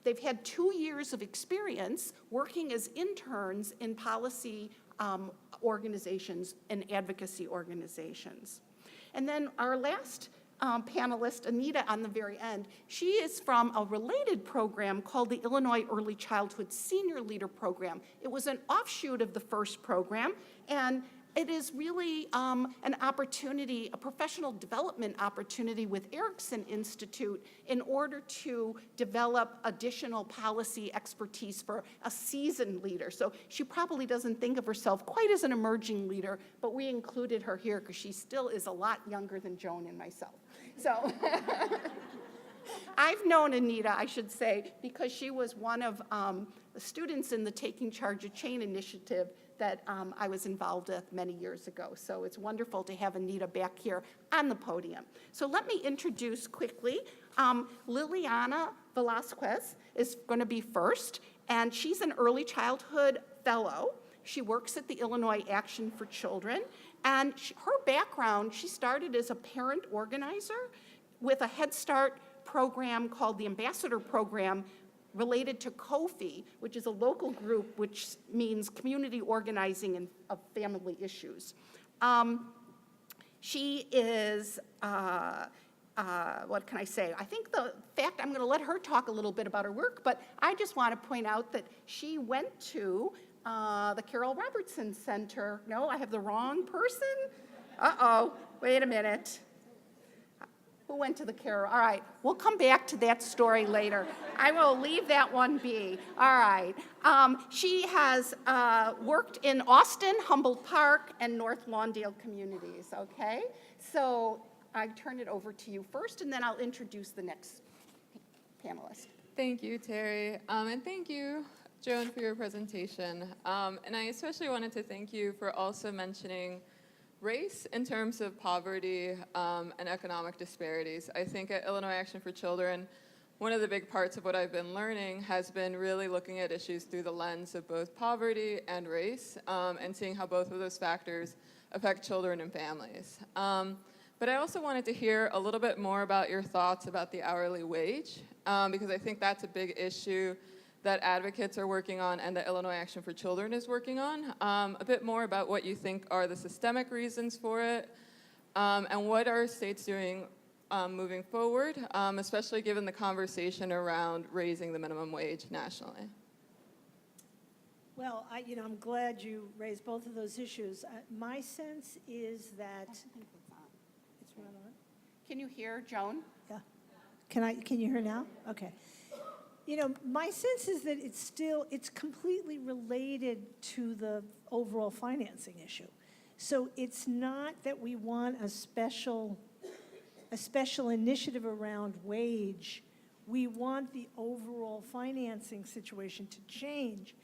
A: They've had 2 years of experience working as interns in policy organizations and advocacy organizations. And then our last panelist, Anita, on the very end, she is from a related program called the Illinois Early Childhood Senior Leader Program. It was an offshoot of the first program, and it is really an opportunity, a professional development opportunity with Erickson Institute in order to develop additional policy expertise for a seasoned leader. So she probably doesn't think of herself quite as an emerging leader, but we included her here because she still is a lot younger than Joan and myself. So I've known Anita, I should say, because she was one of the students in the Taking Charge of Change initiative that I was involved with many years ago. So it's wonderful to have Anita back here on the podium. So let me introduce quickly. Liliana Velasquez is going to be first, and she's an early childhood fellow. She works at the Illinois Action for Children, and her background, she started as a parent organizer with a Head Start program called the Ambassador Program, related to COFI, which is a local group which means community organizing of family issues. She is, what can I say? I think the fact, I'm going to let her talk a little bit about her work, but I just want to point out that she went to the Carol Robertson Center. No, I have the wrong person? Uh-oh, wait a minute. Who went to the Carol? All right, we'll come back to that story later. I will leave that one be. All right. She has worked in Austin, Humboldt Park, and North Lawndale communities, okay? So I turn it over to you first, and then I'll introduce the next panelist.
C: Thank you, Terry, and thank you, Joan, for your presentation. And I especially wanted to thank you for also mentioning race in terms of poverty and economic disparities. I think at Illinois Action for Children, one of the big parts of what I've been learning has been really looking at issues through the lens of both poverty and race, and seeing how both of those factors affect children and families. But I also wanted to hear a little bit more about your thoughts about the hourly wage, because I think that's a big issue that advocates are working on and that Illinois Action for Children is working on. A bit more about what you think are the systemic reasons for it, and what are states doing moving forward, especially given the conversation around raising the minimum wage nationally.
B: Well, I'm glad you raised both of those issues. My sense is that
A: I think it's on.
B: it's not on.
A: Can you hear Joan?
B: Yeah. Can you hear now? Okay. My sense is that it's completely related to the overall financing issue. So it's not that we want a special initiative around wage. We want the overall financing situation to change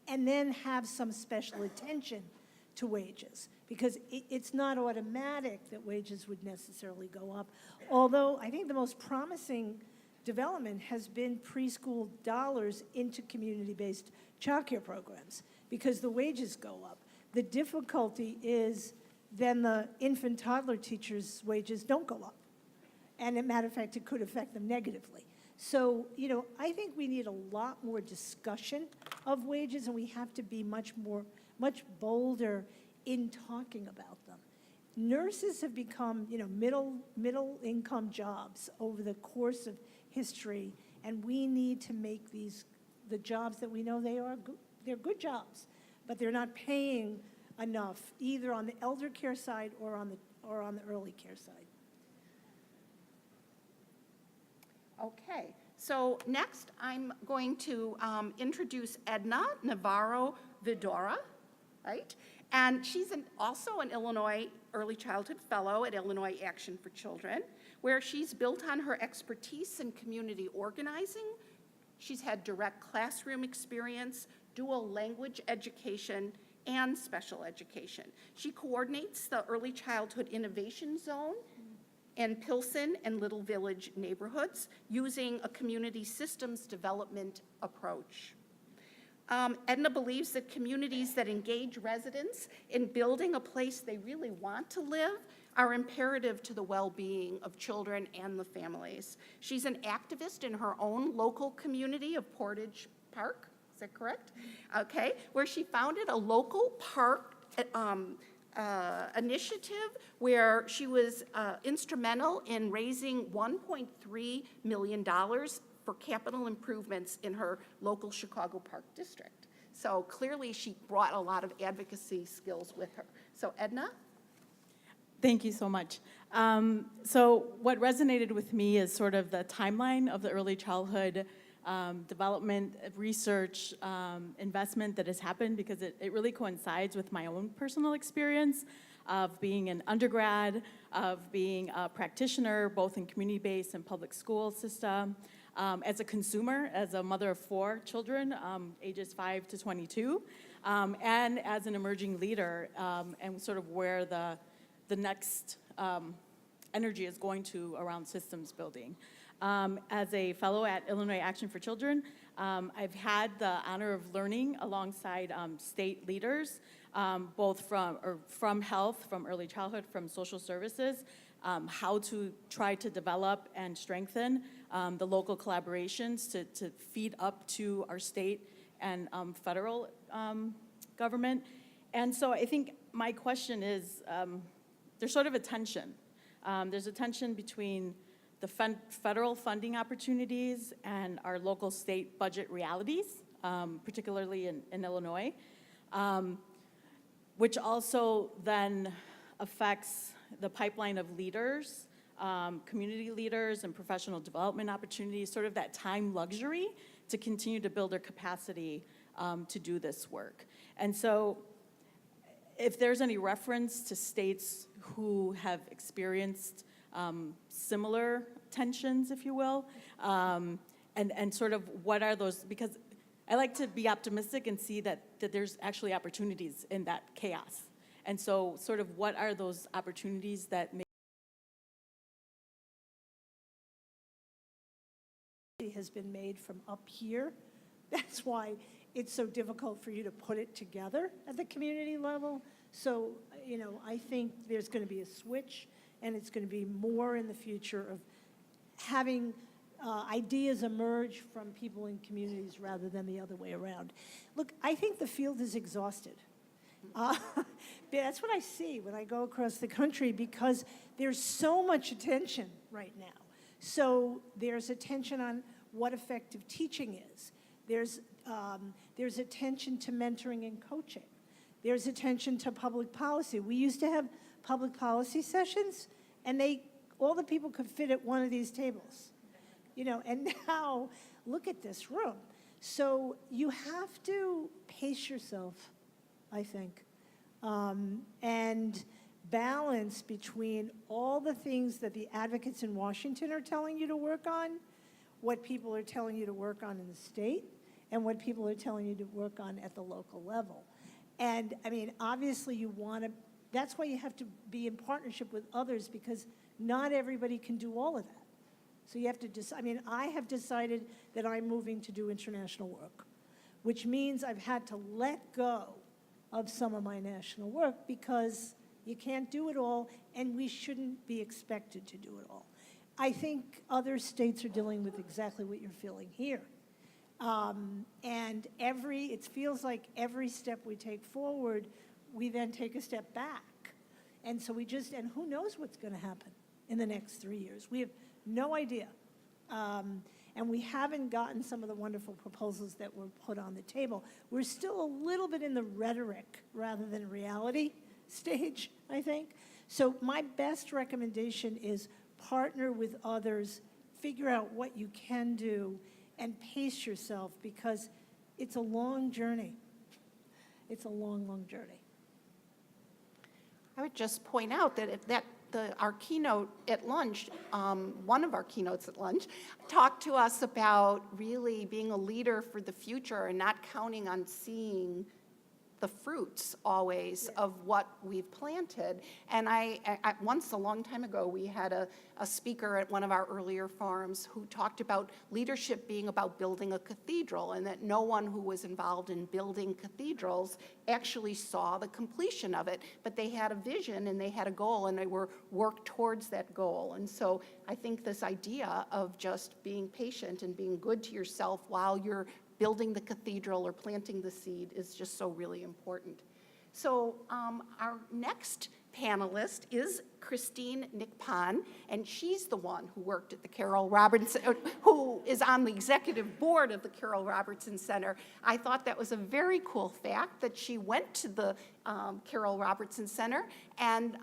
B: and then have some special attention to wages, because it's not automatic that wages would necessarily go up. Although I think the most promising development has been preschool dollars into community-based childcare programs, because the wages go up. The difficulty is then the infant toddler teachers' wages don't go up. And as a matter of fact, it could affect them negatively. So, I think we need a lot more discussion of wages, and we have to be much bolder in talking about them. Nurses have become, middle income jobs over the course of history, and we need to make the jobs that we know they're good jobs, but they're not paying enough either on the elder care side or on the early care side.
A: Okay, so next I'm going to introduce Edna Navarro-Vidora, right? And she's also an Illinois Early Childhood Fellow at Illinois Action for Children, where she's built on her expertise in community organizing. She's had direct classroom experience, dual language education, and special education. She coordinates the Early Childhood Innovation Zone in Pilsen and Little Village neighborhoods using a community systems development approach. Edna believes that communities that engage residents in building a place they really want to live are imperative to the well-being of children and the families. She's an activist in her own local community of Portage Park, is that correct? Okay, where she founded a local park initiative where she was instrumental in raising $1.3 million for capital improvements in her local Chicago Park district. So clearly she brought a lot of advocacy skills with her. So Edna?
D: Thank you so much. So what resonated with me is sort of the timeline of the early childhood development, research, investment that has happened, because it really coincides with my own personal experience of being an undergrad, of being a practitioner, both in community-based and public school system, as a consumer, as a mother of 4 children, ages 5 to 22, and as an emerging leader, and sort of where the next energy is going to around systems building. As a fellow at Illinois Action for Children, I've had the honor of learning alongside state leaders, both from health, from early childhood, from social services, how to try to develop and strengthen the local collaborations to feed up to our state and federal government. And so I think my question is, there's sort of a tension. There's a tension between the federal funding opportunities and our local state budget realities, particularly in Illinois, which also then affects the pipeline of leaders, community leaders and professional development opportunities, sort of that time luxury to continue to build their capacity to do this work. And so if there's any reference to states who have experienced similar tensions, if you will, and sort of what are those, because I like to be optimistic and see that there's actually opportunities in that chaos. And so sort of what are those opportunities that
B: has been made from up here. That's why it's so difficult for you to put it together at the community level. So, I think there's going to be a switch, and it's going to be more in the future of having ideas emerge from people in communities rather than the other way around. Look, I think the field is exhausted. That's what I see when I go across the country, because there's so much attention right now. So there's attention on what effective teaching is. There's attention to mentoring and coaching. There's attention to public policy. We used to have public policy sessions, and all the people could fit at one of these tables. and now look at this room. So you have to pace yourself, I think, and balance between all the things that the advocates in Washington are telling you to work on, what people are telling you to work on in the state, and what people are telling you to work on at the local level. And I mean, obviously that's why you have to be in partnership with others, because not everybody can do all of that. So you have to I have decided that I'm moving to do international work, which means I've had to let go of some of my national work because you can't do it all, and we shouldn't be expected to do it all. I think other states are dealing with exactly what you're feeling here. And it feels like every step we take forward, we then take a step back. And so and who knows what's going to happen in the next 3 years? We have no idea. And we haven't gotten some of the wonderful proposals that were put on the table. We're still a little bit in the rhetoric rather than reality stage, I think. So my best recommendation is partner with others, figure out what you can do, and pace yourself, because it's a long journey. It's a long, long journey.
A: I would just point out that our keynote at lunch, one of our keynotes at lunch, talked to us about really being a leader for the future and not counting on seeing the fruits always of what we've planted. And I once, a long time ago, we had a speaker at one of our earlier forums who talked about leadership being about building a cathedral, and that no one who was involved in building cathedrals actually saw the completion of it, but they had a vision and they had a goal, and they worked towards that goal. And so I think this idea of just being patient and being good to yourself while you're building the cathedral or planting the seed is just so really important. So our next panelist is Christine Nickpon, and she's the one who worked at the Carol Robertson, who is on the executive board of the Carol Robertson Center. I thought that was a very cool fact that she went to the Carol Robertson Center, and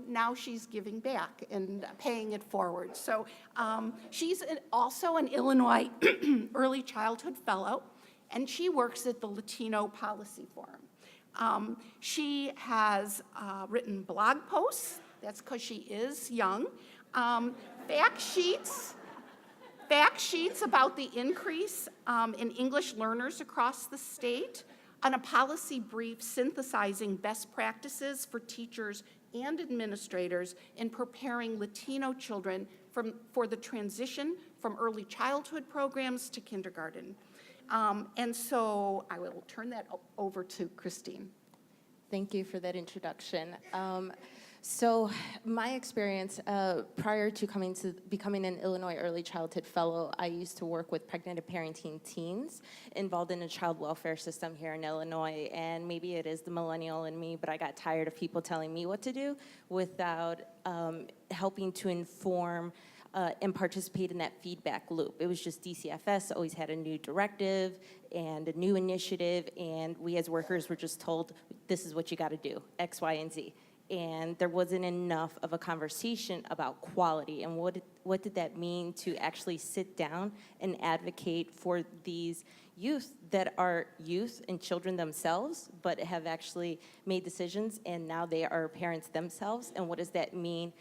A: now she's giving back and paying it forward. So she's also an Illinois Early Childhood Fellow, and she works at the Latino Policy Forum. She has written blog posts. That's because she is young. Fact sheets about the increase in English learners across the state, and a policy brief synthesizing best practices for teachers and administrators in preparing Latino children for the transition from early childhood programs to kindergarten. And so I will turn that over to Christine.
E: Thank you for that introduction. So my experience prior to becoming an Illinois Early Childhood Fellow, I used to work with pregnant and parenting teens involved in a child welfare system here in Illinois. And maybe it is the millennial in me, but I got tired of people telling me what to do without helping to inform and participate in that feedback loop. It was just DCFS always had a new directive and a new initiative, and we as workers were just told, this is what you got to do, X, Y, and Z. And there wasn't enough of a conversation about quality and what did that mean to actually sit down and advocate for these youth that are youth and children themselves, but have actually made decisions and now they are parents themselves. And what does that mean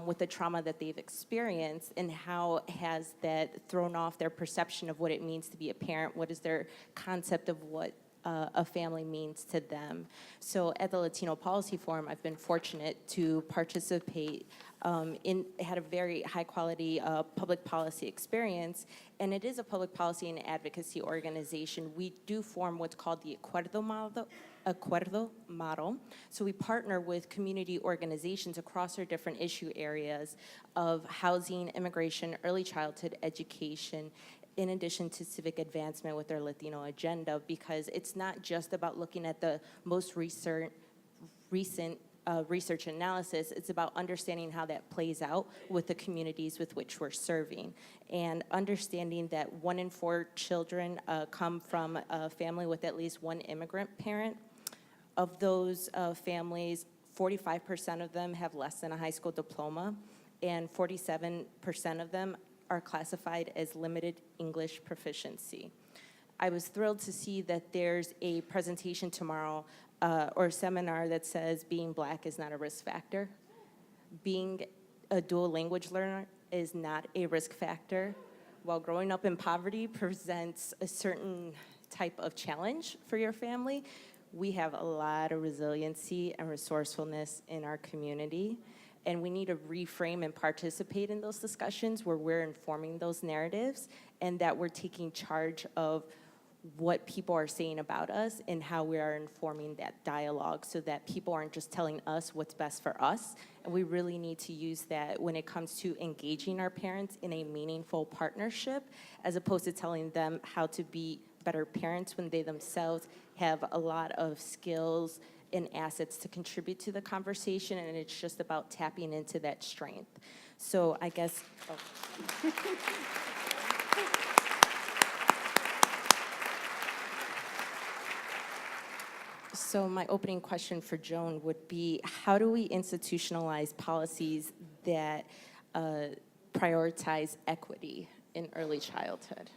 E: with the trauma that they've experienced, and how has that thrown off their perception of what it means to be a parent? What is their concept of what a family means to them? So at the Latino Policy Forum, I've been fortunate to participate had a very high quality public policy experience, and it is a public policy and advocacy organization. We do form what's called the Acuerdo model. So we partner with community organizations across our different issue areas of housing, immigration, early childhood education, in addition to civic advancement with their Latino agenda, because it's not just about looking at the most recent research analysis, it's about understanding how that plays out with the communities with which we're serving, and understanding that 1 in 4 children come from a family with at least one immigrant parent. Of those families, 45% of them have less than a high school diploma, and 47% of them are classified as limited English proficiency. I was thrilled to see that there's a presentation tomorrow or a seminar that says being Black is not a risk factor. Being a dual language learner is not a risk factor. While growing up in poverty presents a certain type of challenge for your family, we have a lot of resiliency and resourcefulness in our community. And we need to reframe and participate in those discussions where we're informing those narratives and that we're taking charge of what people are saying about us and how we are informing that dialogue so that people aren't just telling us what's best for us. And we really need to use that when it comes to engaging our parents in a meaningful partnership, as opposed to telling them how to be better parents when they themselves have a lot of skills and assets to contribute to the conversation, and it's just about tapping into that strength. So I guess, So my opening question for Joan would be, how do we institutionalize policies that prioritize equity in early childhood?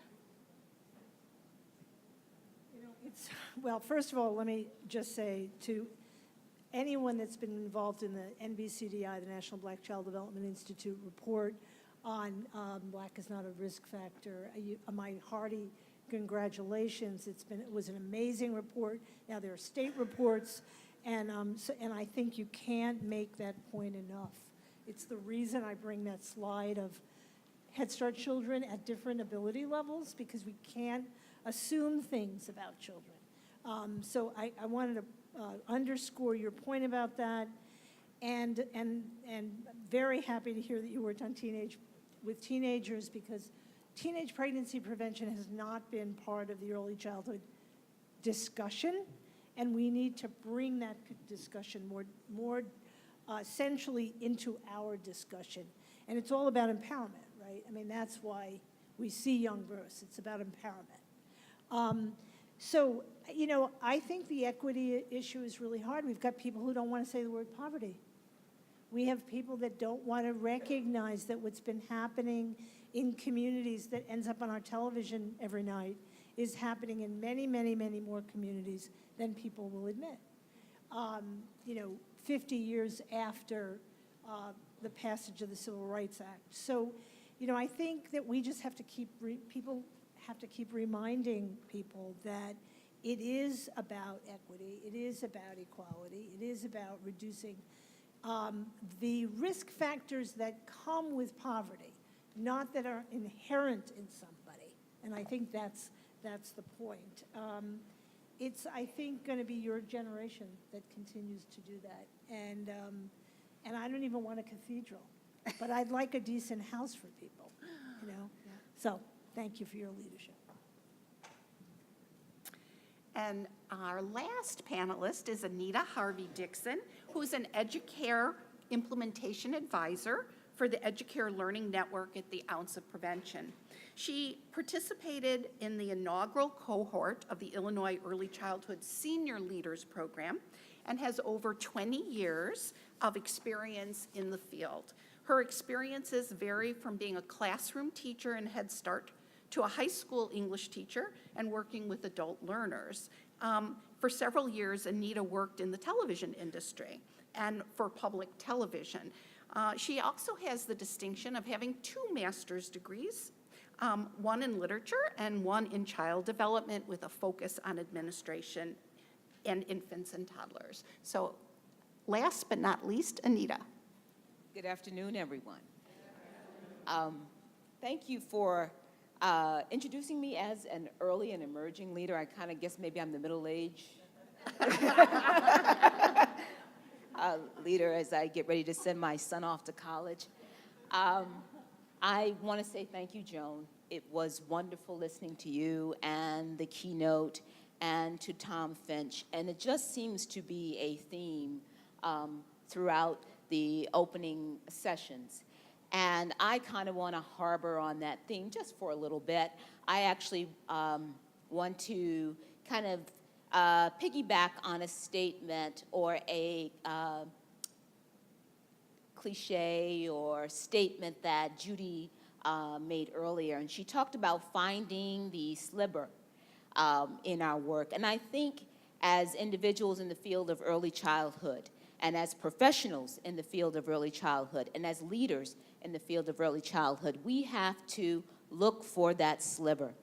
B: Well, first of all, let me just say to anyone that's been involved in the NBCDI, the National Black Child Development Institute report on Black is not a risk factor, my hearty congratulations. It was an amazing report. Now there are state reports, and I think you can't make that point enough. It's the reason I bring that slide of Head Start children at different ability levels, because we can't assume things about children. So I wanted to underscore your point about that, and very happy to hear that you worked on with teenagers, because teenage pregnancy prevention has not been part of the early childhood discussion, and we need to bring that discussion more centrally into our discussion. And it's all about empowerment, right? I mean, that's why we see young births. It's about empowerment. So, you know, I think the equity issue is really hard. We've got people who don't want to say the word poverty. We have people that don't want to recognize that what's been happening in communities that ends up on our television every night is happening in many, many, many more communities than people will admit. You know, 50 years after the passage of the Civil Rights Act. So, you know, I think that we just have to keep, people have to keep reminding people that it is about equity, it is about equality, it is about reducing the risk factors that come with poverty, not that are inherent in somebody. And I think that's the point. It's, I think, going to be your generation that continues to do that. And I don't even want a cathedral, but I'd like a decent house for people, you know? Yeah. So thank you for your leadership.
A: And our last panelist is Anita Harvey-Dixon, who's an Educare Implementation Advisor for the Educare Learning Network at the Ounce of Prevention. She participated in the inaugural cohort of the Illinois Early Childhood Senior Leaders Program and has over 20 years of experience in the field. Her experiences vary from being a classroom teacher in Head Start to a high school English teacher and working with adult learners. For several years, Anita worked in the television industry and for public television. She also has the distinction of having 2 master's degrees, one in literature and one in child development with a focus on administration and infants and toddlers. So last but not least, Anita.
F: Good afternoon, everyone. Thank you for introducing me as an early and emerging leader. I kind of guess maybe I'm the middle-aged leader as I get ready to send my son off to college. I want to say thank you, Joan. It was wonderful listening to you and the keynote and to Tom Finch. And it just seems to be a theme throughout the opening sessions. And I kind of want to harbor on that theme just for a little bit. I actually want to kind of piggyback on a statement or a cliche or statement that Judy made earlier, and she talked about finding the sliver in our work. And I think as individuals in the field of early childhood, and as professionals in the field of early childhood, and as leaders in the field of early childhood, we have to look for that sliver.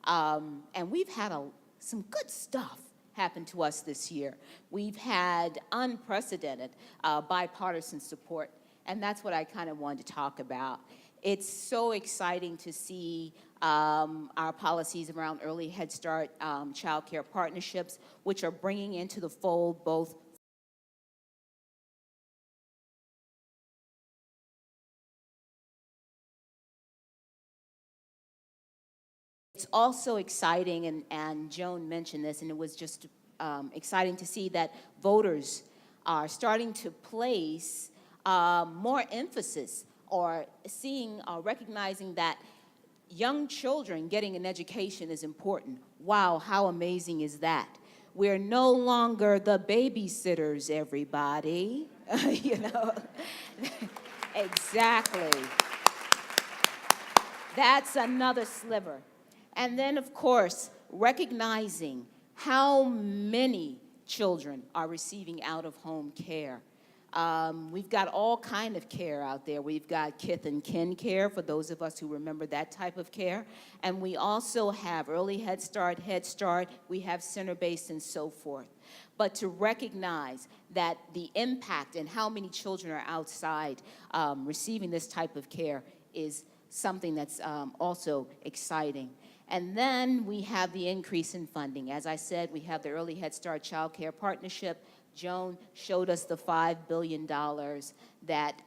F: And we've had some good stuff happen to us this year. We've had unprecedented bipartisan support, and that's what I kind of wanted to talk about. It's so exciting to see our policies around early Head Start child care partnerships, which are bringing into the fold both It's also exciting, and Joan mentioned this, and it was just exciting to see that voters are starting to place more emphasis or recognizing that young children getting an education is important. Wow, how amazing is that? We're no longer the babysitters, everybody. You know, exactly. That's another sliver. And then, of course, recognizing how many children are receiving out-of-home care. We've got all kind of care out there. We've got kith and kin care, for those of us who remember that type of care. And we also have early Head Start, we have center-based and so forth. But to recognize that the impact and how many children are outside receiving this type of care is something that's also exciting. And then we have the increase in funding. As I said, we have the Early Head Start Child Care Partnership. Joan showed us the $5 billion that,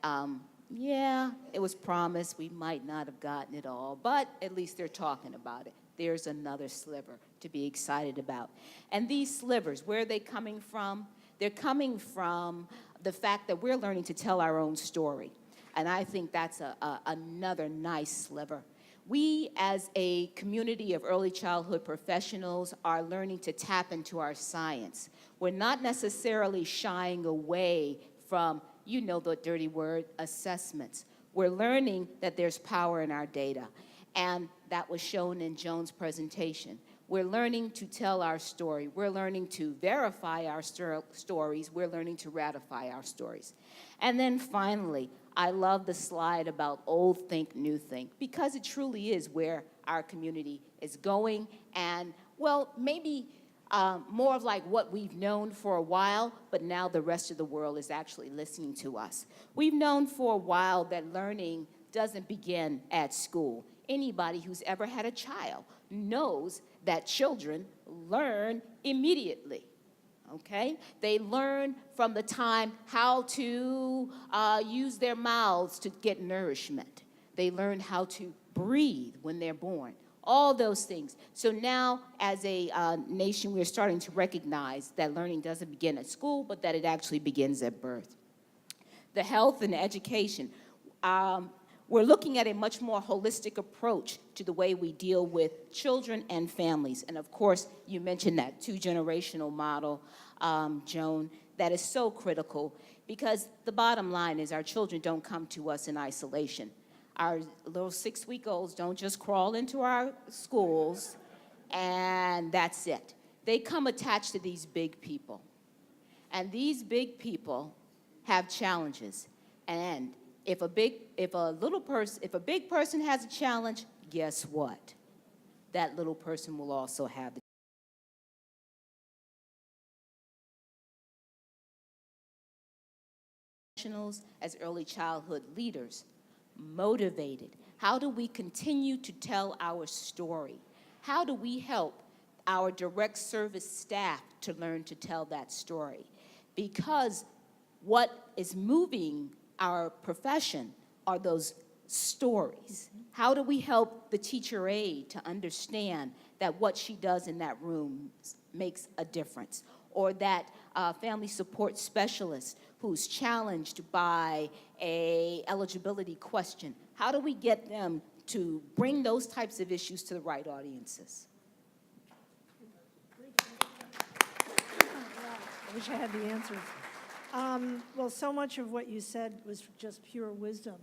F: yeah, it was promised. We might not have gotten it all, but at least they're talking about it. There's another sliver to be excited about. And these slivers, where are they coming from? They're coming from the fact that we're learning to tell our own story. And I think that's another nice sliver. We, as a community of early childhood professionals, are learning to tap into our science. We're not necessarily shying away from, you know the dirty word, assessments. We're learning that there's power in our data, and that was shown in Joan's presentation. We're learning to tell our story. We're learning to verify our stories. We're learning to ratify our stories. And then finally, I love the slide about old think, new think, because it truly is where our community is going. And, well, maybe more of like what we've known for a while, but now the rest of the world is actually listening to us. We've known for a while that learning doesn't begin at school. Anybody who's ever had a child knows that children learn immediately. Okay? They learn from the time how to use their mouths to get nourishment. They learn how to breathe when they're born. All those things. So now, as a nation, we're starting to recognize that learning doesn't begin at school, but that it actually begins at birth. The health and education. We're looking at a much more holistic approach to the way we deal with children and families. And of course, you mentioned that two-generational model, Joan, that is so critical, because the bottom line is our children don't come to us in isolation. Our little 6-week-olds don't just crawl into our schools and that's it. They come attached to these big people. And these big people have challenges. And if a big person has a challenge, guess what? That little person will also have the professionals, as early childhood leaders, motivated. How do we continue to tell our story? How do we help our direct service staff to learn to tell that story? Because what is moving our profession are those stories. How do we help the teacher aide to understand that what she does in that room makes a difference? Or that family support specialist who's challenged by a eligibility question. How do we get them to bring those types of issues to the right audiences?
B: I wish I had the answers. Well, so much of what you said was just pure wisdom.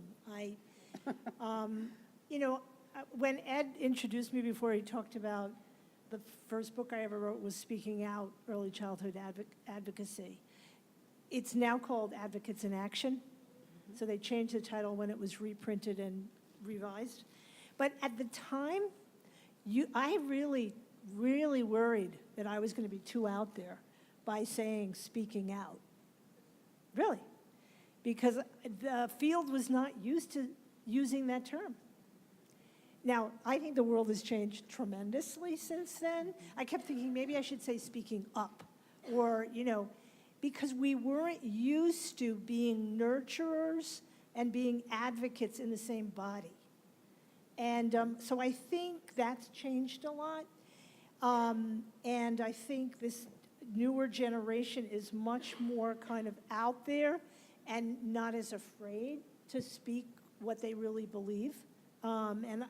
B: When Ed introduced me before, he talked about the first book I ever wrote was Speaking Out, Early Childhood Advocacy. It's now called Advocates in Action. So they changed the title when it was reprinted and revised. But at the time, I really, really worried that I was going to be too out there by saying speaking out. Really. Because the field was not used to using that term. Now, I think the world has changed tremendously since then. I kept thinking maybe I should say speaking up, or, because we weren't used to being nurturers and being advocates in the same body. And so I think that's changed a lot. And I think this newer generation is much more kind of out there and not as afraid to speak what they really believe. And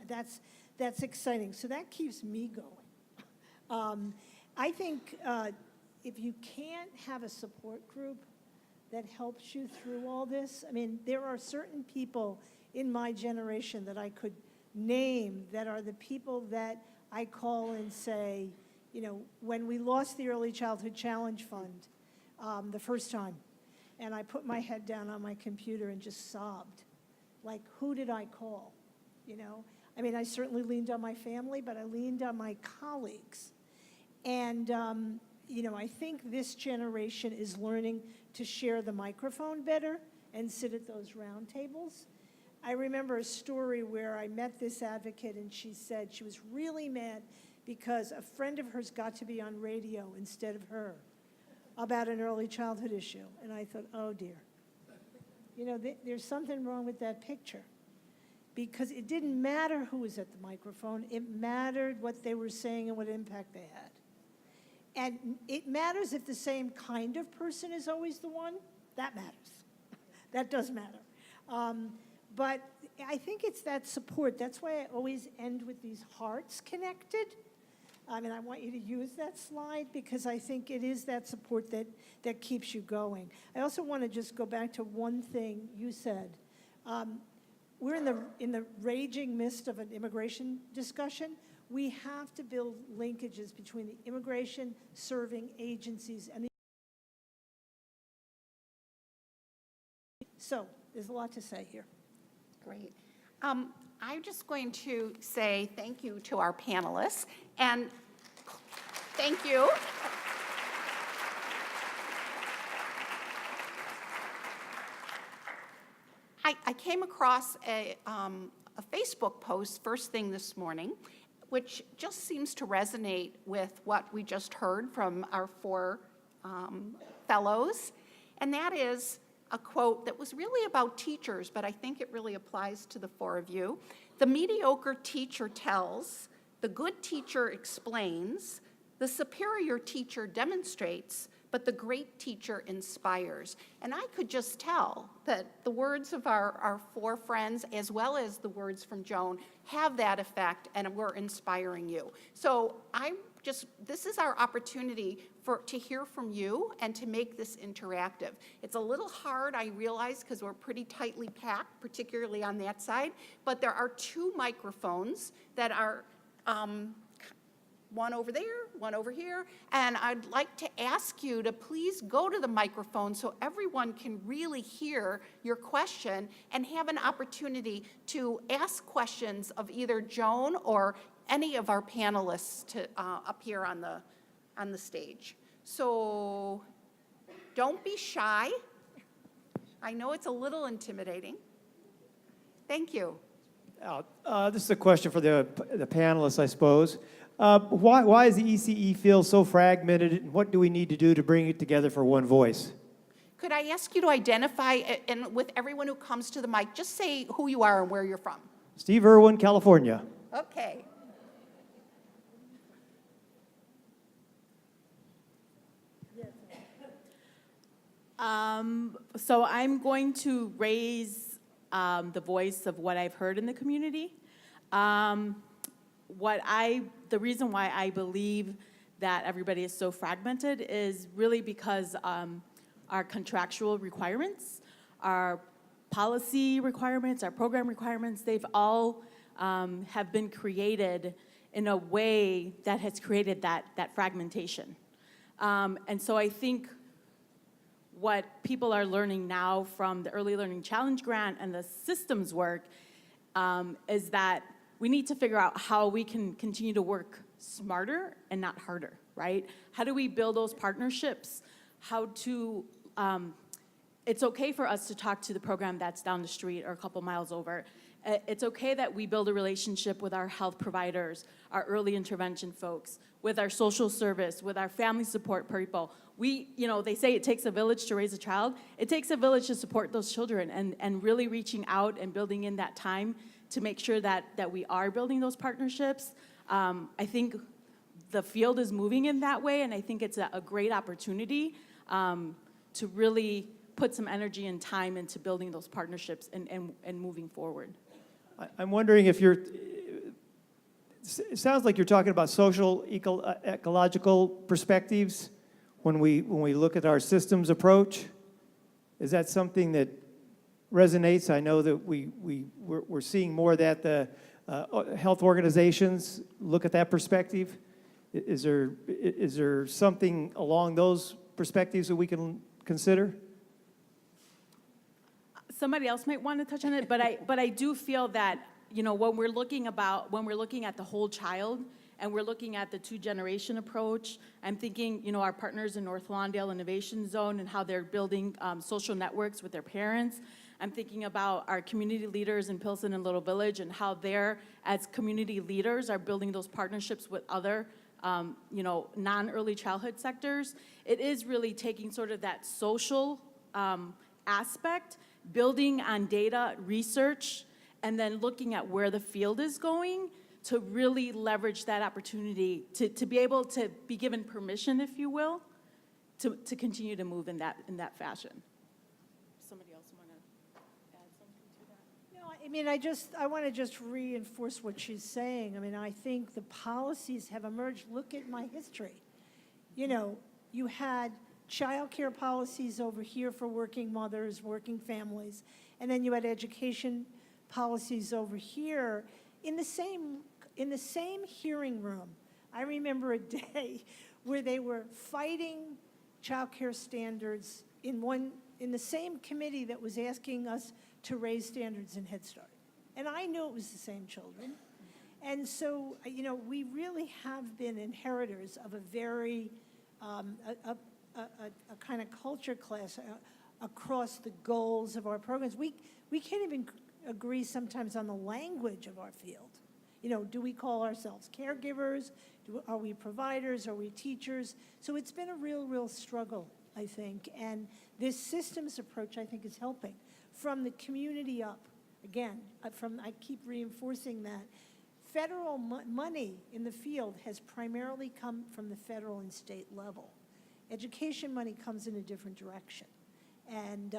B: that's exciting. So that keeps me going. I think if you can't have a support group that helps you through all this, I mean, there are certain people in my generation that I could name that are the people that I call and say, when we lost the Early Childhood Challenge Fund the first time, and I put my head down on my computer and just sobbed, like, who did I call? I mean, I certainly leaned on my family, but I leaned on my colleagues. And, I think this generation is learning to share the microphone better and sit at those round tables. I remember a story where I met this advocate, and she said she was really mad because a friend of hers got to be on radio instead of her about an early childhood issue. And I thought, oh, dear. There's something wrong with that picture. Because it didn't matter who was at the microphone. It mattered what they were saying and what impact they had. And it matters if the same kind of person is always the one. That matters. That does matter. But I think it's that support. That's why I always end with these hearts connected. And I want you to use that slide because I think it is that support that keeps you going. I also want to just go back to one thing you said. We're in the raging midst of an immigration discussion. We have to build linkages between the immigration serving agencies and the. So there's a lot to say here.
A: Great. I'm just going to say thank you to our panelists, and thank you. I came across a Facebook post first thing this morning, which just seems to resonate with what we just heard from our four fellows, and that is a quote that was really about teachers, but I think it really applies to the four of you. The mediocre teacher tells, the good teacher explains, the superior teacher demonstrates, but the great teacher inspires. And I could just tell that the words of our four friends, as well as the words from Joan, have that effect, and we're inspiring you. So this is our opportunity to hear from you and to make this interactive. It's a little hard, I realize, because we're pretty tightly packed, particularly on that side, but there are two microphones that are one over there, one over here, and I'd like to ask you to please go to the microphone so everyone can really hear your question and have an opportunity to ask questions of either Joan or any of our panelists to up here on the stage. So don't be shy. I know it's a little intimidating. Thank you.
G: This is a question for the panelists, I suppose. Why does the ECE feel so fragmented, and what do we need to do to bring it together for one voice?
A: Could I ask you to identify, and with everyone who comes to the mic, just say who you are and where you're from?
G: Steve Irwin, California.
A: Okay.
D: So I'm going to raise the voice of what I've heard in the community. The reason why I believe that everybody is so fragmented is really because our contractual requirements, our policy requirements, our program requirements, they've all have been created in a way that has created that fragmentation. And so I think what people are learning now from the Early Learning Challenge Grant and the systems work is that we need to figure out how we can continue to work smarter and not harder, right? How do we build those partnerships? How to, it's okay for us to talk to the program that's down the street or a couple miles over. It's okay that we build a relationship with our health providers, our early intervention folks, with our social service, with our family support people. They say it takes a village to raise a child. It takes a village to support those children, and really reaching out and building in that time to make sure that we are building those partnerships. I think the field is moving in that way, and I think it's a great opportunity to really put some energy and time into building those partnerships and moving forward.
G: I'm wondering if it sounds like you're talking about social, ecological perspectives when we look at our systems approach. Is that something that resonates? I know that we're seeing more of that. The health organizations look at that perspective. Is there something along those perspectives that we can consider?
D: Somebody else might want to touch on it, but I do feel that, when we're looking at the whole child and we're looking at the two-generation approach, I'm thinking, our partners in North Lawndale Innovation Zone and how they're building social networks with their parents. I'm thinking about our community leaders in Pilsen and Little Village and how they're, as community leaders, are building those partnerships with other non-early childhood sectors. It is really taking sort of that social aspect, building on data, research, and then looking at where the field is going to really leverage that opportunity to be able to be given permission, if you will, to continue to move in that fashion. Somebody else want to add something to that?
B: I want to just reinforce what she's saying. I think the policies have emerged. Look at my history. You had child care policies over here for working mothers, working families, and then you had education policies over here in the same hearing room. I remember a day where they were fighting child care standards in the same committee that was asking us to raise standards in Head Start. And I knew it was the same children. And so, we really have been inheritors of a very, a kind of culture clash across the goals of our programs. We can't even agree sometimes on the language of our field. Do we call ourselves caregivers? Are we providers? Are we teachers? So it's been a real struggle, I think. And this systems approach, I think, is helping. From the community up, again, I keep reinforcing that. Federal money in the field has primarily come from the federal and state level. Education money comes in a different direction. And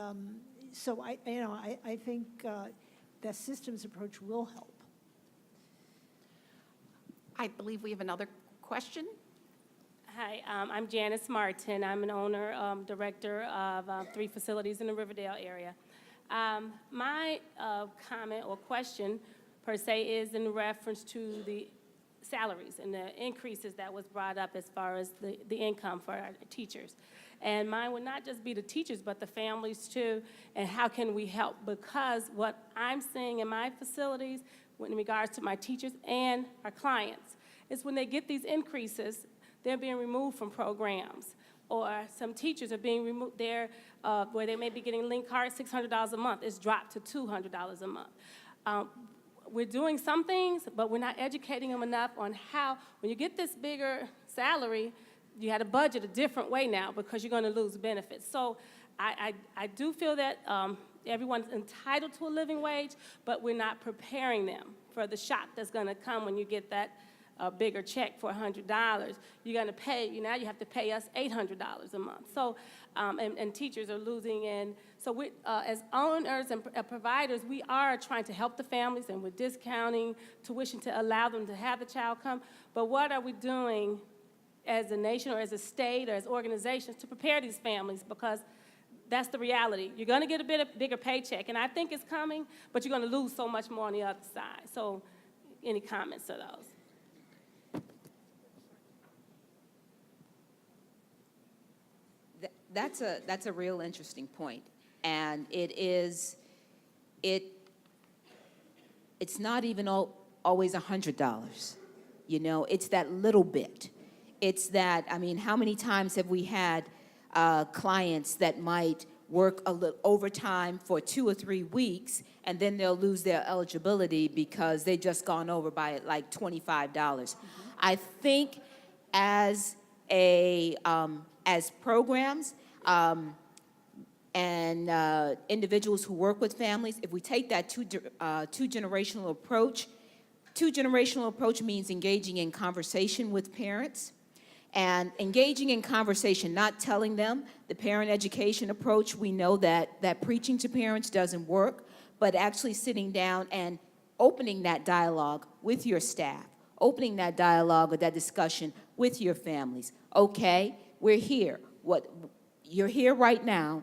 B: so I think the systems approach will help.
A: I believe we have another question.
H: Hi, I'm Janice Martin. I'm an owner, director of 3 facilities in the Riverdale area. My comment or question, per se, is in reference to the salaries and the increases that was brought up as far as the income for our teachers. And mine would not just be the teachers, but the families too, and how can we help? Because what I'm seeing in my facilities, in regards to my teachers and our clients, is when they get these increases, they're being removed from programs. Or some teachers are being removed there, where they may be getting link cards, $600 a month. It's dropped to $200 a month. We're doing some things, but we're not educating them enough on how, when you get this bigger salary, you had to budget a different way now because you're going to lose benefits. So I do feel that everyone's entitled to a living wage, but we're not preparing them for the shock that's going to come when you get that bigger check for $100. You're going to pay, now you have to pay us $800 a month. So, and teachers are losing. And so we, as owners and providers, we are trying to help the families, and we're discounting tuition to allow them to have the child come. But what are we doing as a nation or as a state or as organizations to prepare these families? Because that's the reality. You're going to get a bigger paycheck, and I think it's coming, but you're going to lose so much more on the other side. So any comments to those.
F: That's a real interesting point. And it's not even always $100. You know, it's that little bit. It's that, I mean, how many times have we had clients that might work a little overtime for 2 or 3 weeks, and then they'll lose their eligibility because they've just gone over by like $25. I think as programs and individuals who work with families, if we take that two-generational approach, two-generational approach means engaging in conversation with parents, and engaging in conversation, not telling them. The parent education approach, we know that preaching to parents doesn't work, but actually sitting down and opening that dialogue with your staff, opening that dialogue or that discussion with your families. Okay, we're here. You're here right now.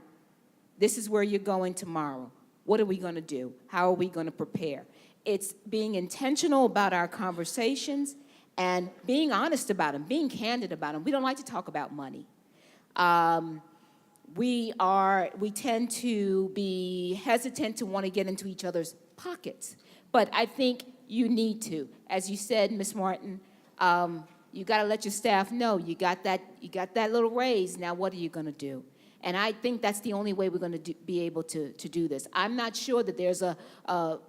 F: This is where you're going tomorrow. What are we going to do? How are we going to prepare? It's being intentional about our conversations and being honest about them, being candid about them. We don't like to talk about money. We tend to be hesitant to want to get into each other's pockets. But I think you need to. As you said, Ms. Martin, you got to let your staff know you got that little raise. Now what are you going to do? And I think that's the only way we're going to be able to do this. I'm not sure that there's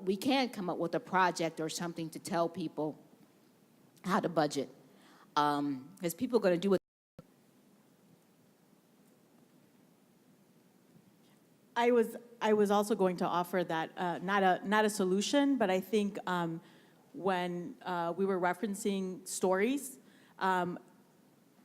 F: we can come up with a project or something to tell people how to budget, because people are going to do it.
D: I was also going to offer that not a solution, but I think when we were referencing stories,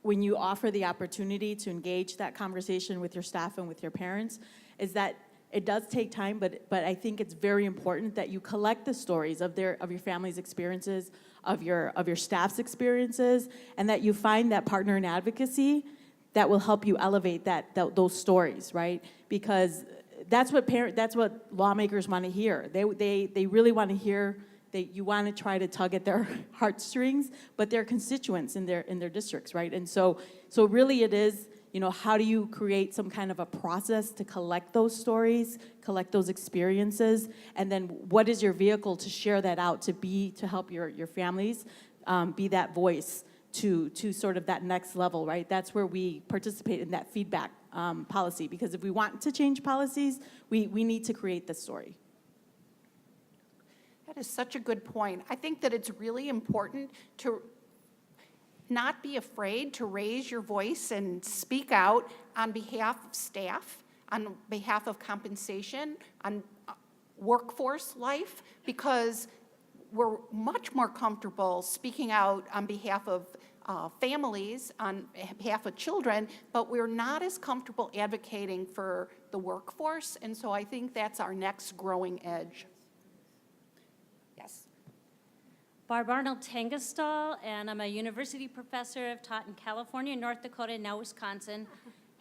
D: when you offer the opportunity to engage that conversation with your staff and with your parents, is that it does take time, but I think it's very important that you collect the stories of your family's experiences, of your staff's experiences, and that you find that partner in advocacy that will help you elevate those stories, right? Because that's what lawmakers want to hear. They really want to hear that you want to try to tug at their heartstrings, but they're constituents in their districts, right? And so really it is, you know, how do you create some kind of a process to collect those stories, collect those experiences, and then what is your vehicle to share that out, to help your families be that voice to sort of that next level, right? That's where we participate in that feedback policy, because if we want to change policies, we need to create the story.
A: That is such a good point. I think that it's really important to not be afraid to raise your voice and speak out on behalf of staff, on behalf of compensation, on workforce life, because we're much more comfortable speaking out on behalf of families, on behalf of children, but we're not as comfortable advocating for the workforce, and so I think that's our next growing edge. Yes.
I: Barb Arnold Tangestal, and I'm a university professor. I've taught in California, North Dakota, and now Wisconsin.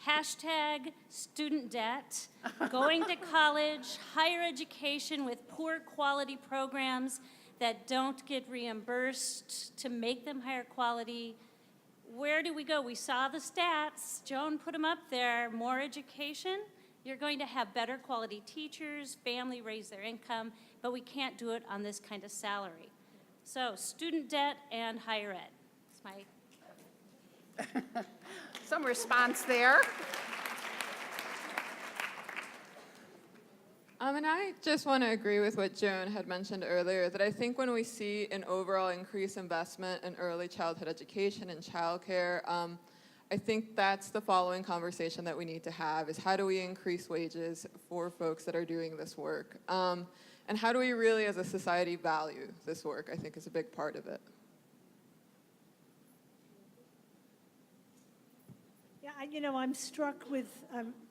I: Hashtag student debt, going to college, higher education with poor quality programs that don't get reimbursed to make them higher quality. Where do we go? We saw the stats. Joan put them up there. More education. You're going to have better quality teachers, family raise their income, but we can't do it on this kind of salary. So student debt and higher ed. That's my...
A: Some response there.
C: And I just want to agree with what Joan had mentioned earlier, that I think when we see an overall increased investment in early childhood education and childcare, I think that's the following conversation that we need to have, is how do we increase wages for folks that are doing this work? And how do we really, as a society, value this work, I think is a big part of it.
B: Yeah, I'm struck with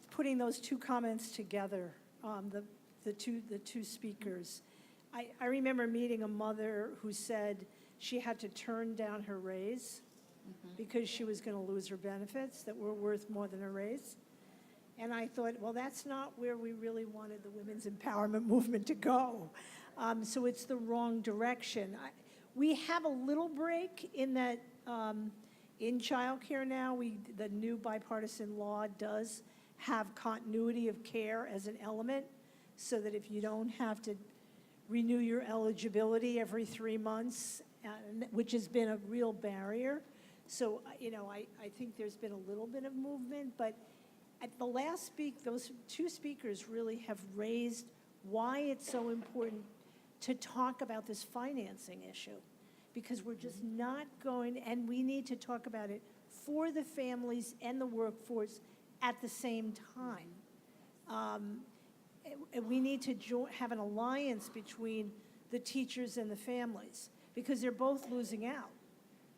B: putting those two comments together, the two speakers. I remember meeting a mother who said she had to turn down her raise because she was going to lose her benefits that were worth more than a raise. And I thought, well, that's not where we really wanted the women's empowerment movement to go. So it's the wrong direction. We have a little break in that, in childcare now, the new bipartisan law does have continuity of care as an element, so that if you don't have to renew your eligibility every 3 months, which has been a real barrier. So, I think there's been a little bit of movement, but at the last those two speakers really have raised why it's so important to talk about this financing issue, because we're just not going, and we need to talk about it for the families and the workforce at the same time. And we need to have an alliance between the teachers and the families, because they're both losing out.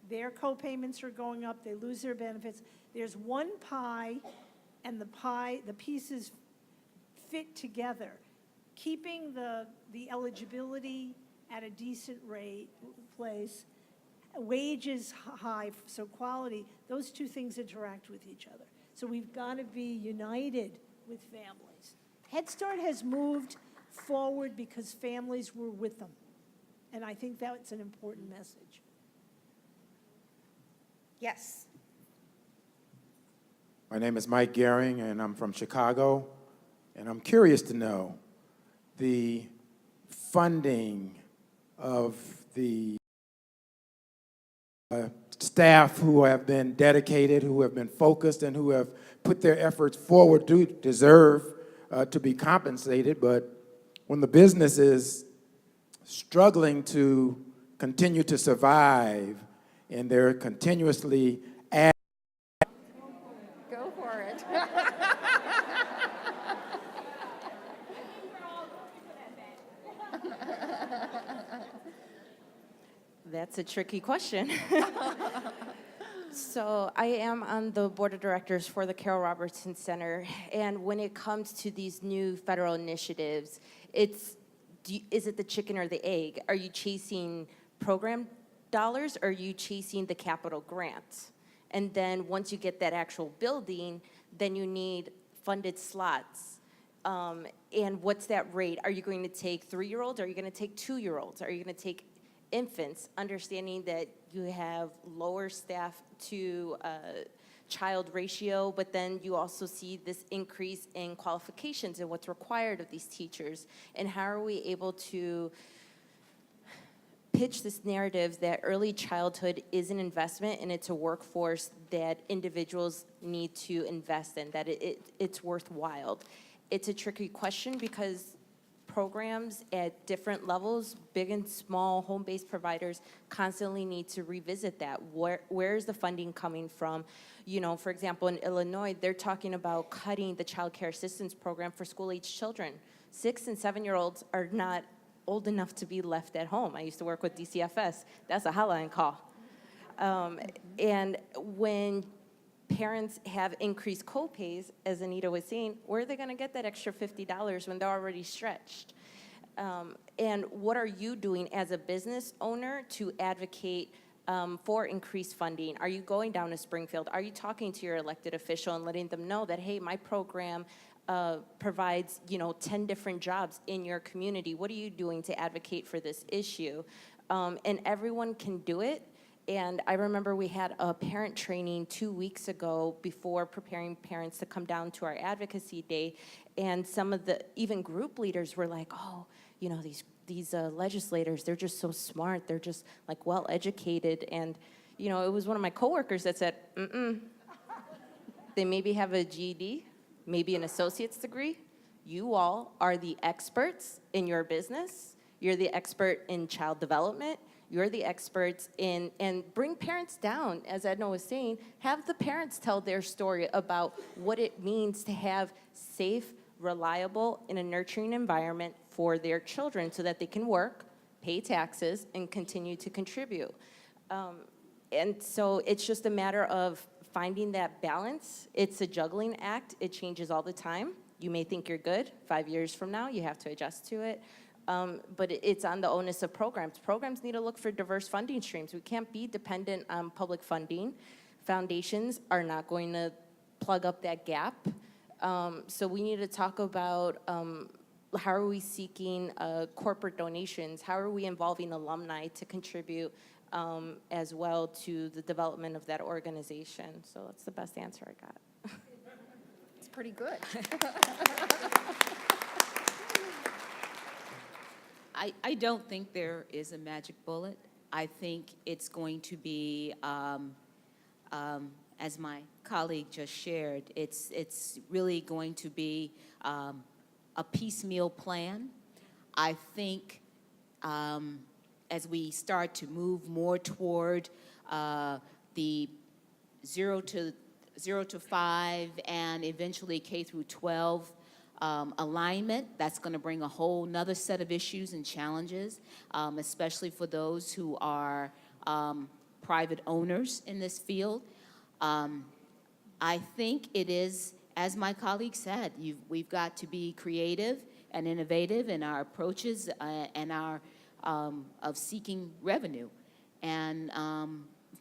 B: Their co-payments are going up, they lose their benefits. There's one pie, and the pieces fit together. Keeping the eligibility at a decent place, wages high, so quality, those two things interact with each other. So we've got to be united with families. Head Start has moved forward because families were with them. And I think that's an important message.
A: Yes.
J: My name is Mike Gehring, and I'm from Chicago. And I'm curious to know the funding of the staff who have been dedicated, who have been focused, and who have put their efforts forward do deserve to be compensated. But when the business is struggling to continue to survive and they're continuously
A: Go for it.
E: That's a tricky question. So I am on the board of directors for the Carol Robertson Center, and when it comes to these new federal initiatives, is it the chicken or the egg? Are you chasing program dollars, or are you chasing the capital grant? And then once you get that actual building, then you need funded slots. And what's that rate? Are you going to take 3-year-olds? Are you going to take 2-year-olds? Are you going to take infants, understanding that you have lower staff to child ratio, but then you also see this increase in qualifications and what's required of these teachers? And how are we able to pitch this narrative that early childhood is an investment and it's a workforce that individuals need to invest in, that it's worthwhile? It's a tricky question because programs at different levels, big and small, home-based providers, constantly need to revisit that. Where is the funding coming from? You know, for example, in Illinois, they're talking about cutting the child care assistance program for school-age children. 6- and 7-year-olds are not old enough to be left at home. I used to work with DCFS. That's a hotline call. And when parents have increased co-pays, as Anita was saying, where are they going to get that extra $50 when they're already stretched? And what are you doing as a business owner to advocate for increased funding? Are you going down to Springfield? Are you talking to your elected official and letting them know that, hey, my program provides, 10 different jobs in your community? What are you doing to advocate for this issue? And everyone can do it. And I remember we had a parent training 2 weeks ago before preparing parents to come down to our advocacy day. And some of the even group leaders were like, oh, these legislators, they're just so smart. They're just like well-educated. And, it was one of my coworkers that said, they maybe have a GED, maybe an associate's degree. You all are the experts in your business. You're the expert in child development. You're the experts in, and bring parents down, as Edna was saying, have the parents tell their story about what it means to have safe, reliable, and a nurturing environment for their children so that they can work, pay taxes, and continue to contribute. And so it's just a matter of finding that balance. It's a juggling act. It changes all the time. You may think you're good. 5 years from now, you have to adjust to it. But it's on the onus of programs. Programs need to look for diverse funding streams. We can't be dependent on public funding. Foundations are not going to plug up that gap. So we need to talk about how are we seeking corporate donations? How are we involving alumni to contribute as well to the development of that organization? So that's the best answer I got.
A: It's pretty good.
F: I don't think there is a magic bullet. I think it's going to be, as my colleague just shared, it's really going to be a piecemeal plan. I think as we start to move more toward the 0 to 5 and eventually K through 12 alignment, that's going to bring a whole nother set of issues and challenges, especially for those who are private owners in this field. I think it is, as my colleague said, we've got to be creative and innovative in our approaches and our of seeking revenue and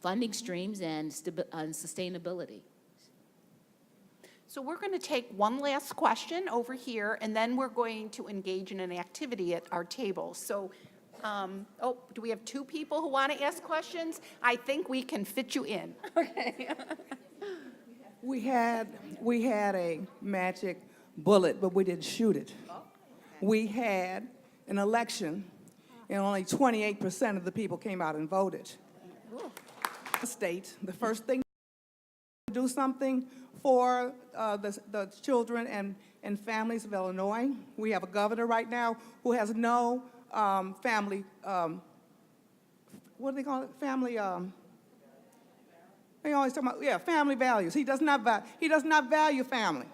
F: funding streams and sustainability.
A: So we're going to take one last question over here, and then we're going to engage in an activity at our table. So, oh, do we have 2 people who want to ask questions? I think we can fit you in. Okay.
K: We had a magic bullet, but we didn't shoot it. We had an election, and only 28% of the people came out and voted. State, the first thing to do something for the children and families of Illinois. We have a governor right now who has no family, what do they call it? Family, they always talk about, yeah, family values. He does not value families.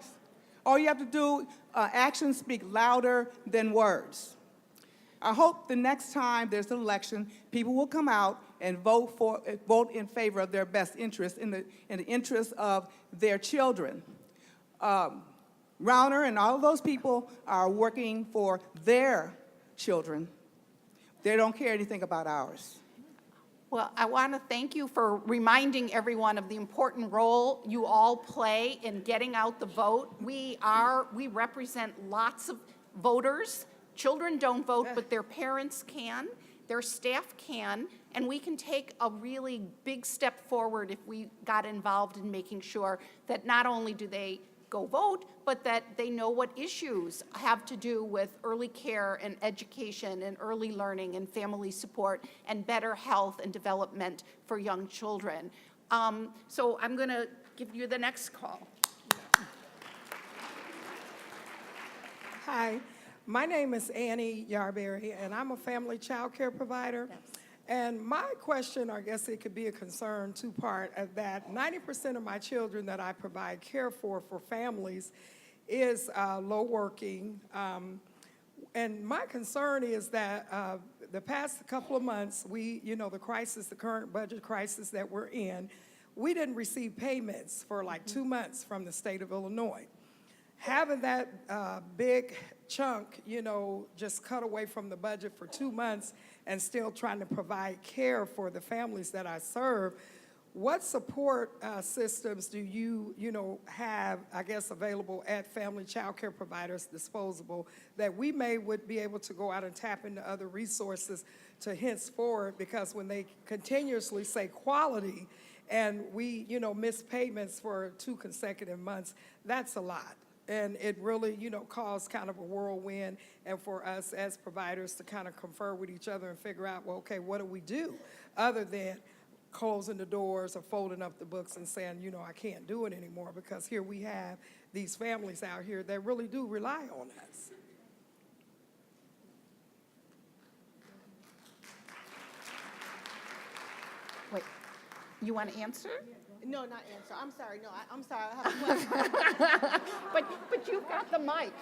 K: All you have to do, actions speak louder than words. I hope the next time there's an election, people will come out and vote in favor of their best interest, in the interest of their children. Rauner and all of those people are working for their children. They don't care anything about ours.
A: Well, I want to thank you for reminding everyone of the important role you all play in getting out the vote. We represent lots of voters. Children don't vote, but their parents can, their staff can, and we can take a really big step forward if we got involved in making sure that not only do they go vote, but that they know what issues have to do with early care and education and early learning and family support and better health and development for young children. So I'm going to give you the next call.
L: Hi, my name is Annie Yarberry, and I'm a family child care provider. Yes. And my question, I guess it could be a concern, two-part, that 90% of my children that I provide care for families is low working. And my concern is that the past couple of months, the crisis, the current budget crisis that we're in, we didn't receive payments for like 2 months from the state of Illinois. Having that big chunk, just cut away from the budget for 2 months and still trying to provide care for the families that I serve, what support systems do you have, I guess, available at family child care providers disposable that we would be able to go out and tap into other resources to henceforward? Because when they continuously say quality and we, miss payments for 2 consecutive months, that's a lot. And it really, caused kind of a whirlwind, and for us as providers to kind of confer with each other and figure out, well, okay, what do we do other than closing the doors or folding up the books and saying, I can't do it anymore, because here we have these families out here that really do rely on us.
A: Wait, you want to answer?
B: No, not answer. I'm sorry. No, I'm sorry. I have a question.
A: but you've got the mic.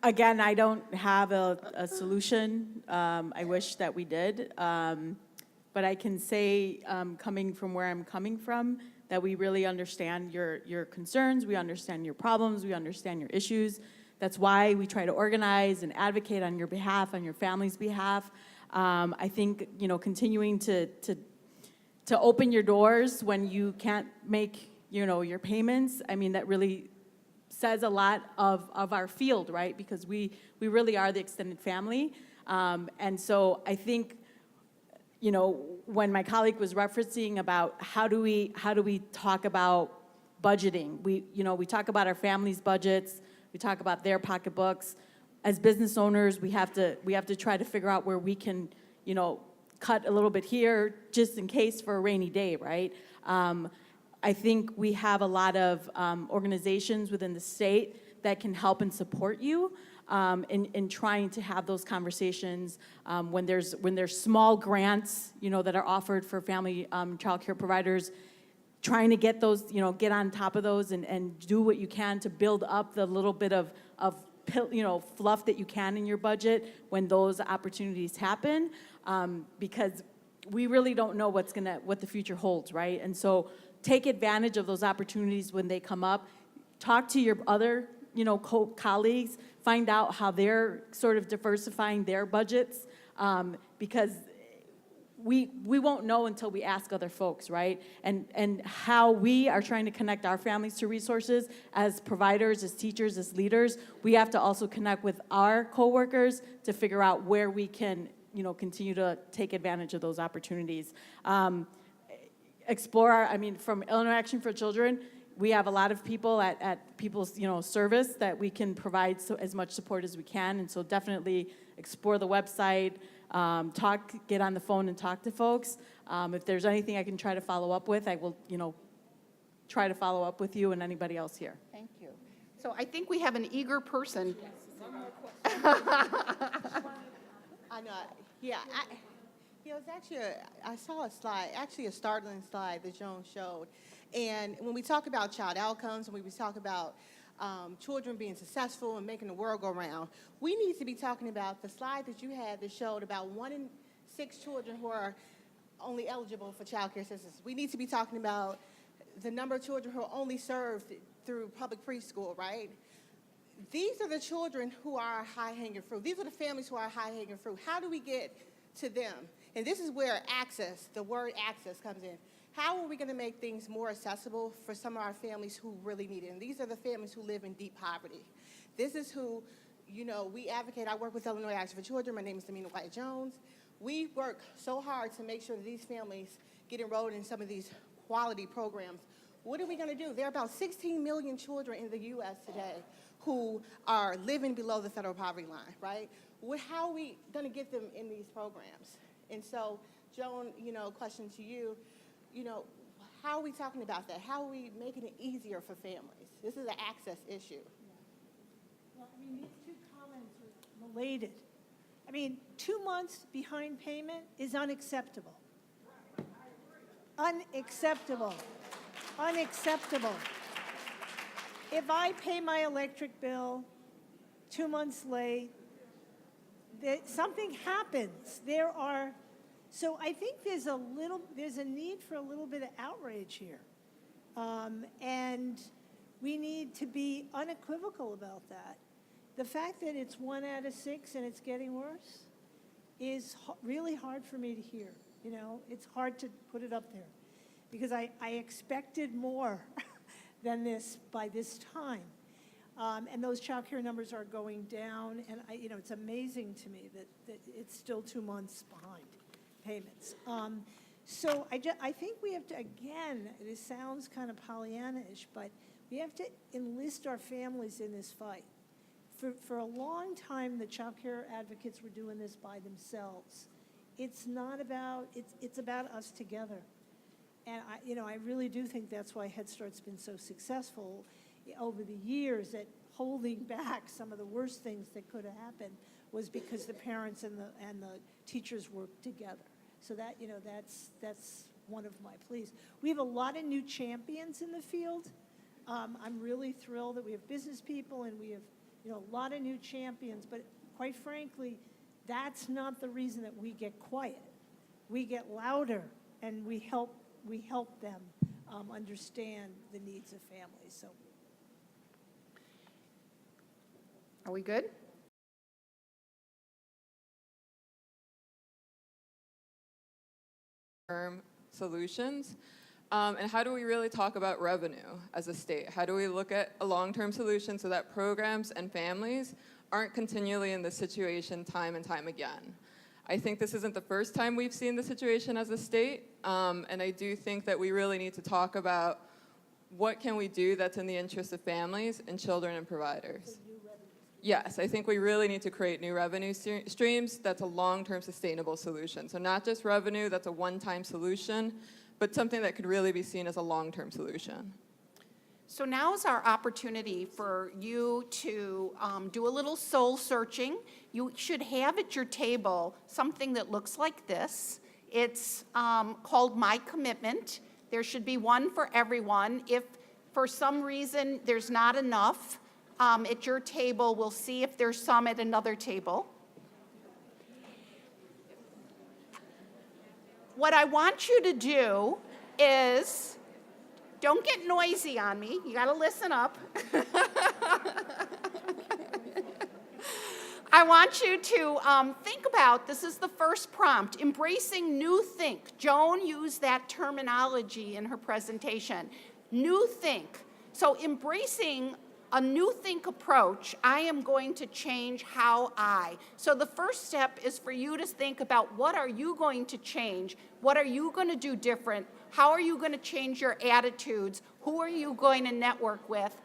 D: Again, I don't have a solution. I wish that we did. But I can say, coming from where I'm coming from, that we really understand your concerns, we understand your problems, we understand your issues. That's why we try to organize and advocate on your behalf, on your family's behalf. I think, continuing to open your doors when you can't make your payments. I mean, that really says a lot of our field, right? Because we really are the extended family. And so I think, when my colleague was referencing about how do we talk about budgeting, we talk about our families' budgets, we talk about their pocketbooks. As business owners, we have to try to figure out where we can, cut a little bit here just in case for a rainy day, right? I think we have a lot of organizations within the state that can help and support you in trying to have those conversations when there's small grants, that are offered for family child care providers, trying to get those, get on top of those and do what you can to build up the little bit of fluff that you can in your budget when those opportunities happen, because we really don't know what the future holds, right? And so take advantage of those opportunities when they come up. Talk to your other, colleagues, find out how they're sort of diversifying their budgets, because we won't know until we ask other folks, right? And how we are trying to connect our families to resources as providers, as teachers, as leaders, we have to also connect with our coworkers to figure out where we can, continue to take advantage of those opportunities. Explore from Illinois Action for Children, we have a lot of people at people's, service that we can provide as much support as we can. And so definitely explore the website, get on the phone and talk to folks. If there's anything I can try to follow up with, I will, try to follow up with you and anybody else here.
A: Thank you. So I think we have an eager person.
M: I know. Yeah. It's actually, I saw a slide, actually a startling slide that Joan showed. And when we talk about child outcomes, when we talk about children being successful and making the world go round, we need to be talking about the slide that you had that showed about 1 in 6 children who are only eligible for child care assistance. We need to be talking about the number of children who are only served through public preschool, right? These are the children who are high-hanging fruit. These are the families who are high-hanging fruit. How do we get to them? And this is where access, the word access, comes in. How are we going to make things more accessible for some of our families who really need it? And these are the families who live in deep poverty. This is who, we advocate. I work with Illinois Action for Children. My name is Damina White-Jones. We work so hard to make sure that these families get enrolled in some of these quality programs. What are we going to do? There are about 16 million children in the U.S. today who are living below the federal poverty line, right? How are we going to get them in these programs? And so, Joan, question to you, how are we talking about that? How are we making it easier for families? This is an access issue.
B: Well, these two comments are related. 2 months behind payment is unacceptable. Unacceptable. Unacceptable. If I pay my electric bill 2 months late, something happens. So I think there's a need for a little bit of outrage here. And we need to be unequivocal about that. The fact that it's 1 out of 6 and it's getting worse is really hard for me to hear. It's hard to put it up there because I expected more than this by this time. And those child care numbers are going down, and it's amazing to me that it's still 2 months behind payments. So I think we have to, again, this sounds kind of Pollyanna-ish, but we have to enlist our families in this fight. For a long time, the child care advocates were doing this by themselves. It's not about, it's about us together. And I really do think that's why Head Start's been so successful over the years at holding back some of the worst things that could have happened was because the parents and the teachers worked together. So that, that's one of my pleas. We have a lot of new champions in the field. I'm really thrilled that we have business people and we have, a lot of new champions, but quite frankly, that's not the reason that we get quiet. We get louder and we help them understand the needs of families. So,
A: Are we good?
C: Solutions. And how do we really talk about revenue as a state? How do we look at a long-term solution so that programs and families aren't continually in this situation time and time again? I think this isn't the first time we've seen the situation as a state, and I do think that we really need to talk about what can we do that's in the interest of families and children and providers. Yes, I think we really need to create new revenue streams that's a long-term sustainable solution. So not just revenue that's a one-time solution, but something that could really be seen as a long-term solution.
A: So now is our opportunity for you to do a little soul searching. You should have at your table something that looks like this. It's called My Commitment. There should be one for everyone. If for some reason there's not enough at your table, we'll see if there's some at another table. What I want you to do is, don't get noisy on me. You got to listen up. I want you to think about, this is the first prompt, embracing new think. Joan used that terminology in her presentation. New think. So embracing a new think approach, I am going to change how I. So the first step is for you to think about what are you going to change? What are you going to do different? How are you going to change your attitudes? Who are you going to network with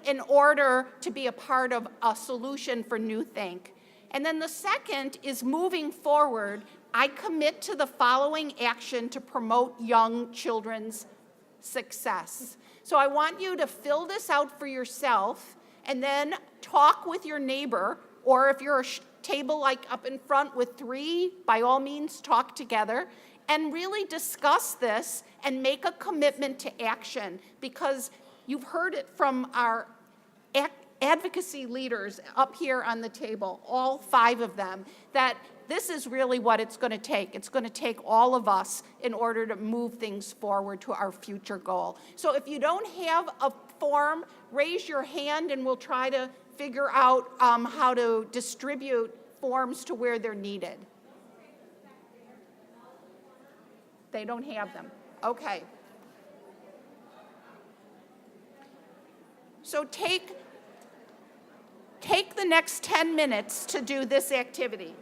A: in order to be a part of a solution for New Think? And then the second is moving forward. I commit to the following action to promote young children's success. So I want you to fill this out for yourself and then talk with your neighbor, or if you're a table like up in front with 3, by all means talk together and really discuss this and make a commitment to action, because you've heard it from our advocacy leaders up here on the table, all 5 of them, that this is really what it's going to take. It's going to take all of us in order to move things forward to our future goal. So if you don't have a form, raise your hand and we'll try to figure out how to distribute forms to where they're needed. They don't have them. Okay. So take the next 10 minutes to do this activity.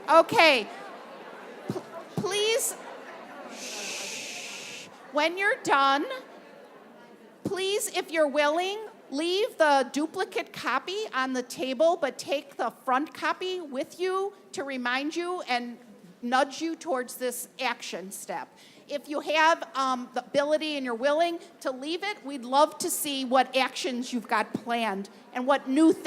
A: Okay. Please, shh. When you're done, please, if you're willing, leave the duplicate copy on the table, but take the front copy with you to remind you and nudge you towards this action step. If you have the ability and you're willing to leave it, we'd love to see what actions you've got planned and what new things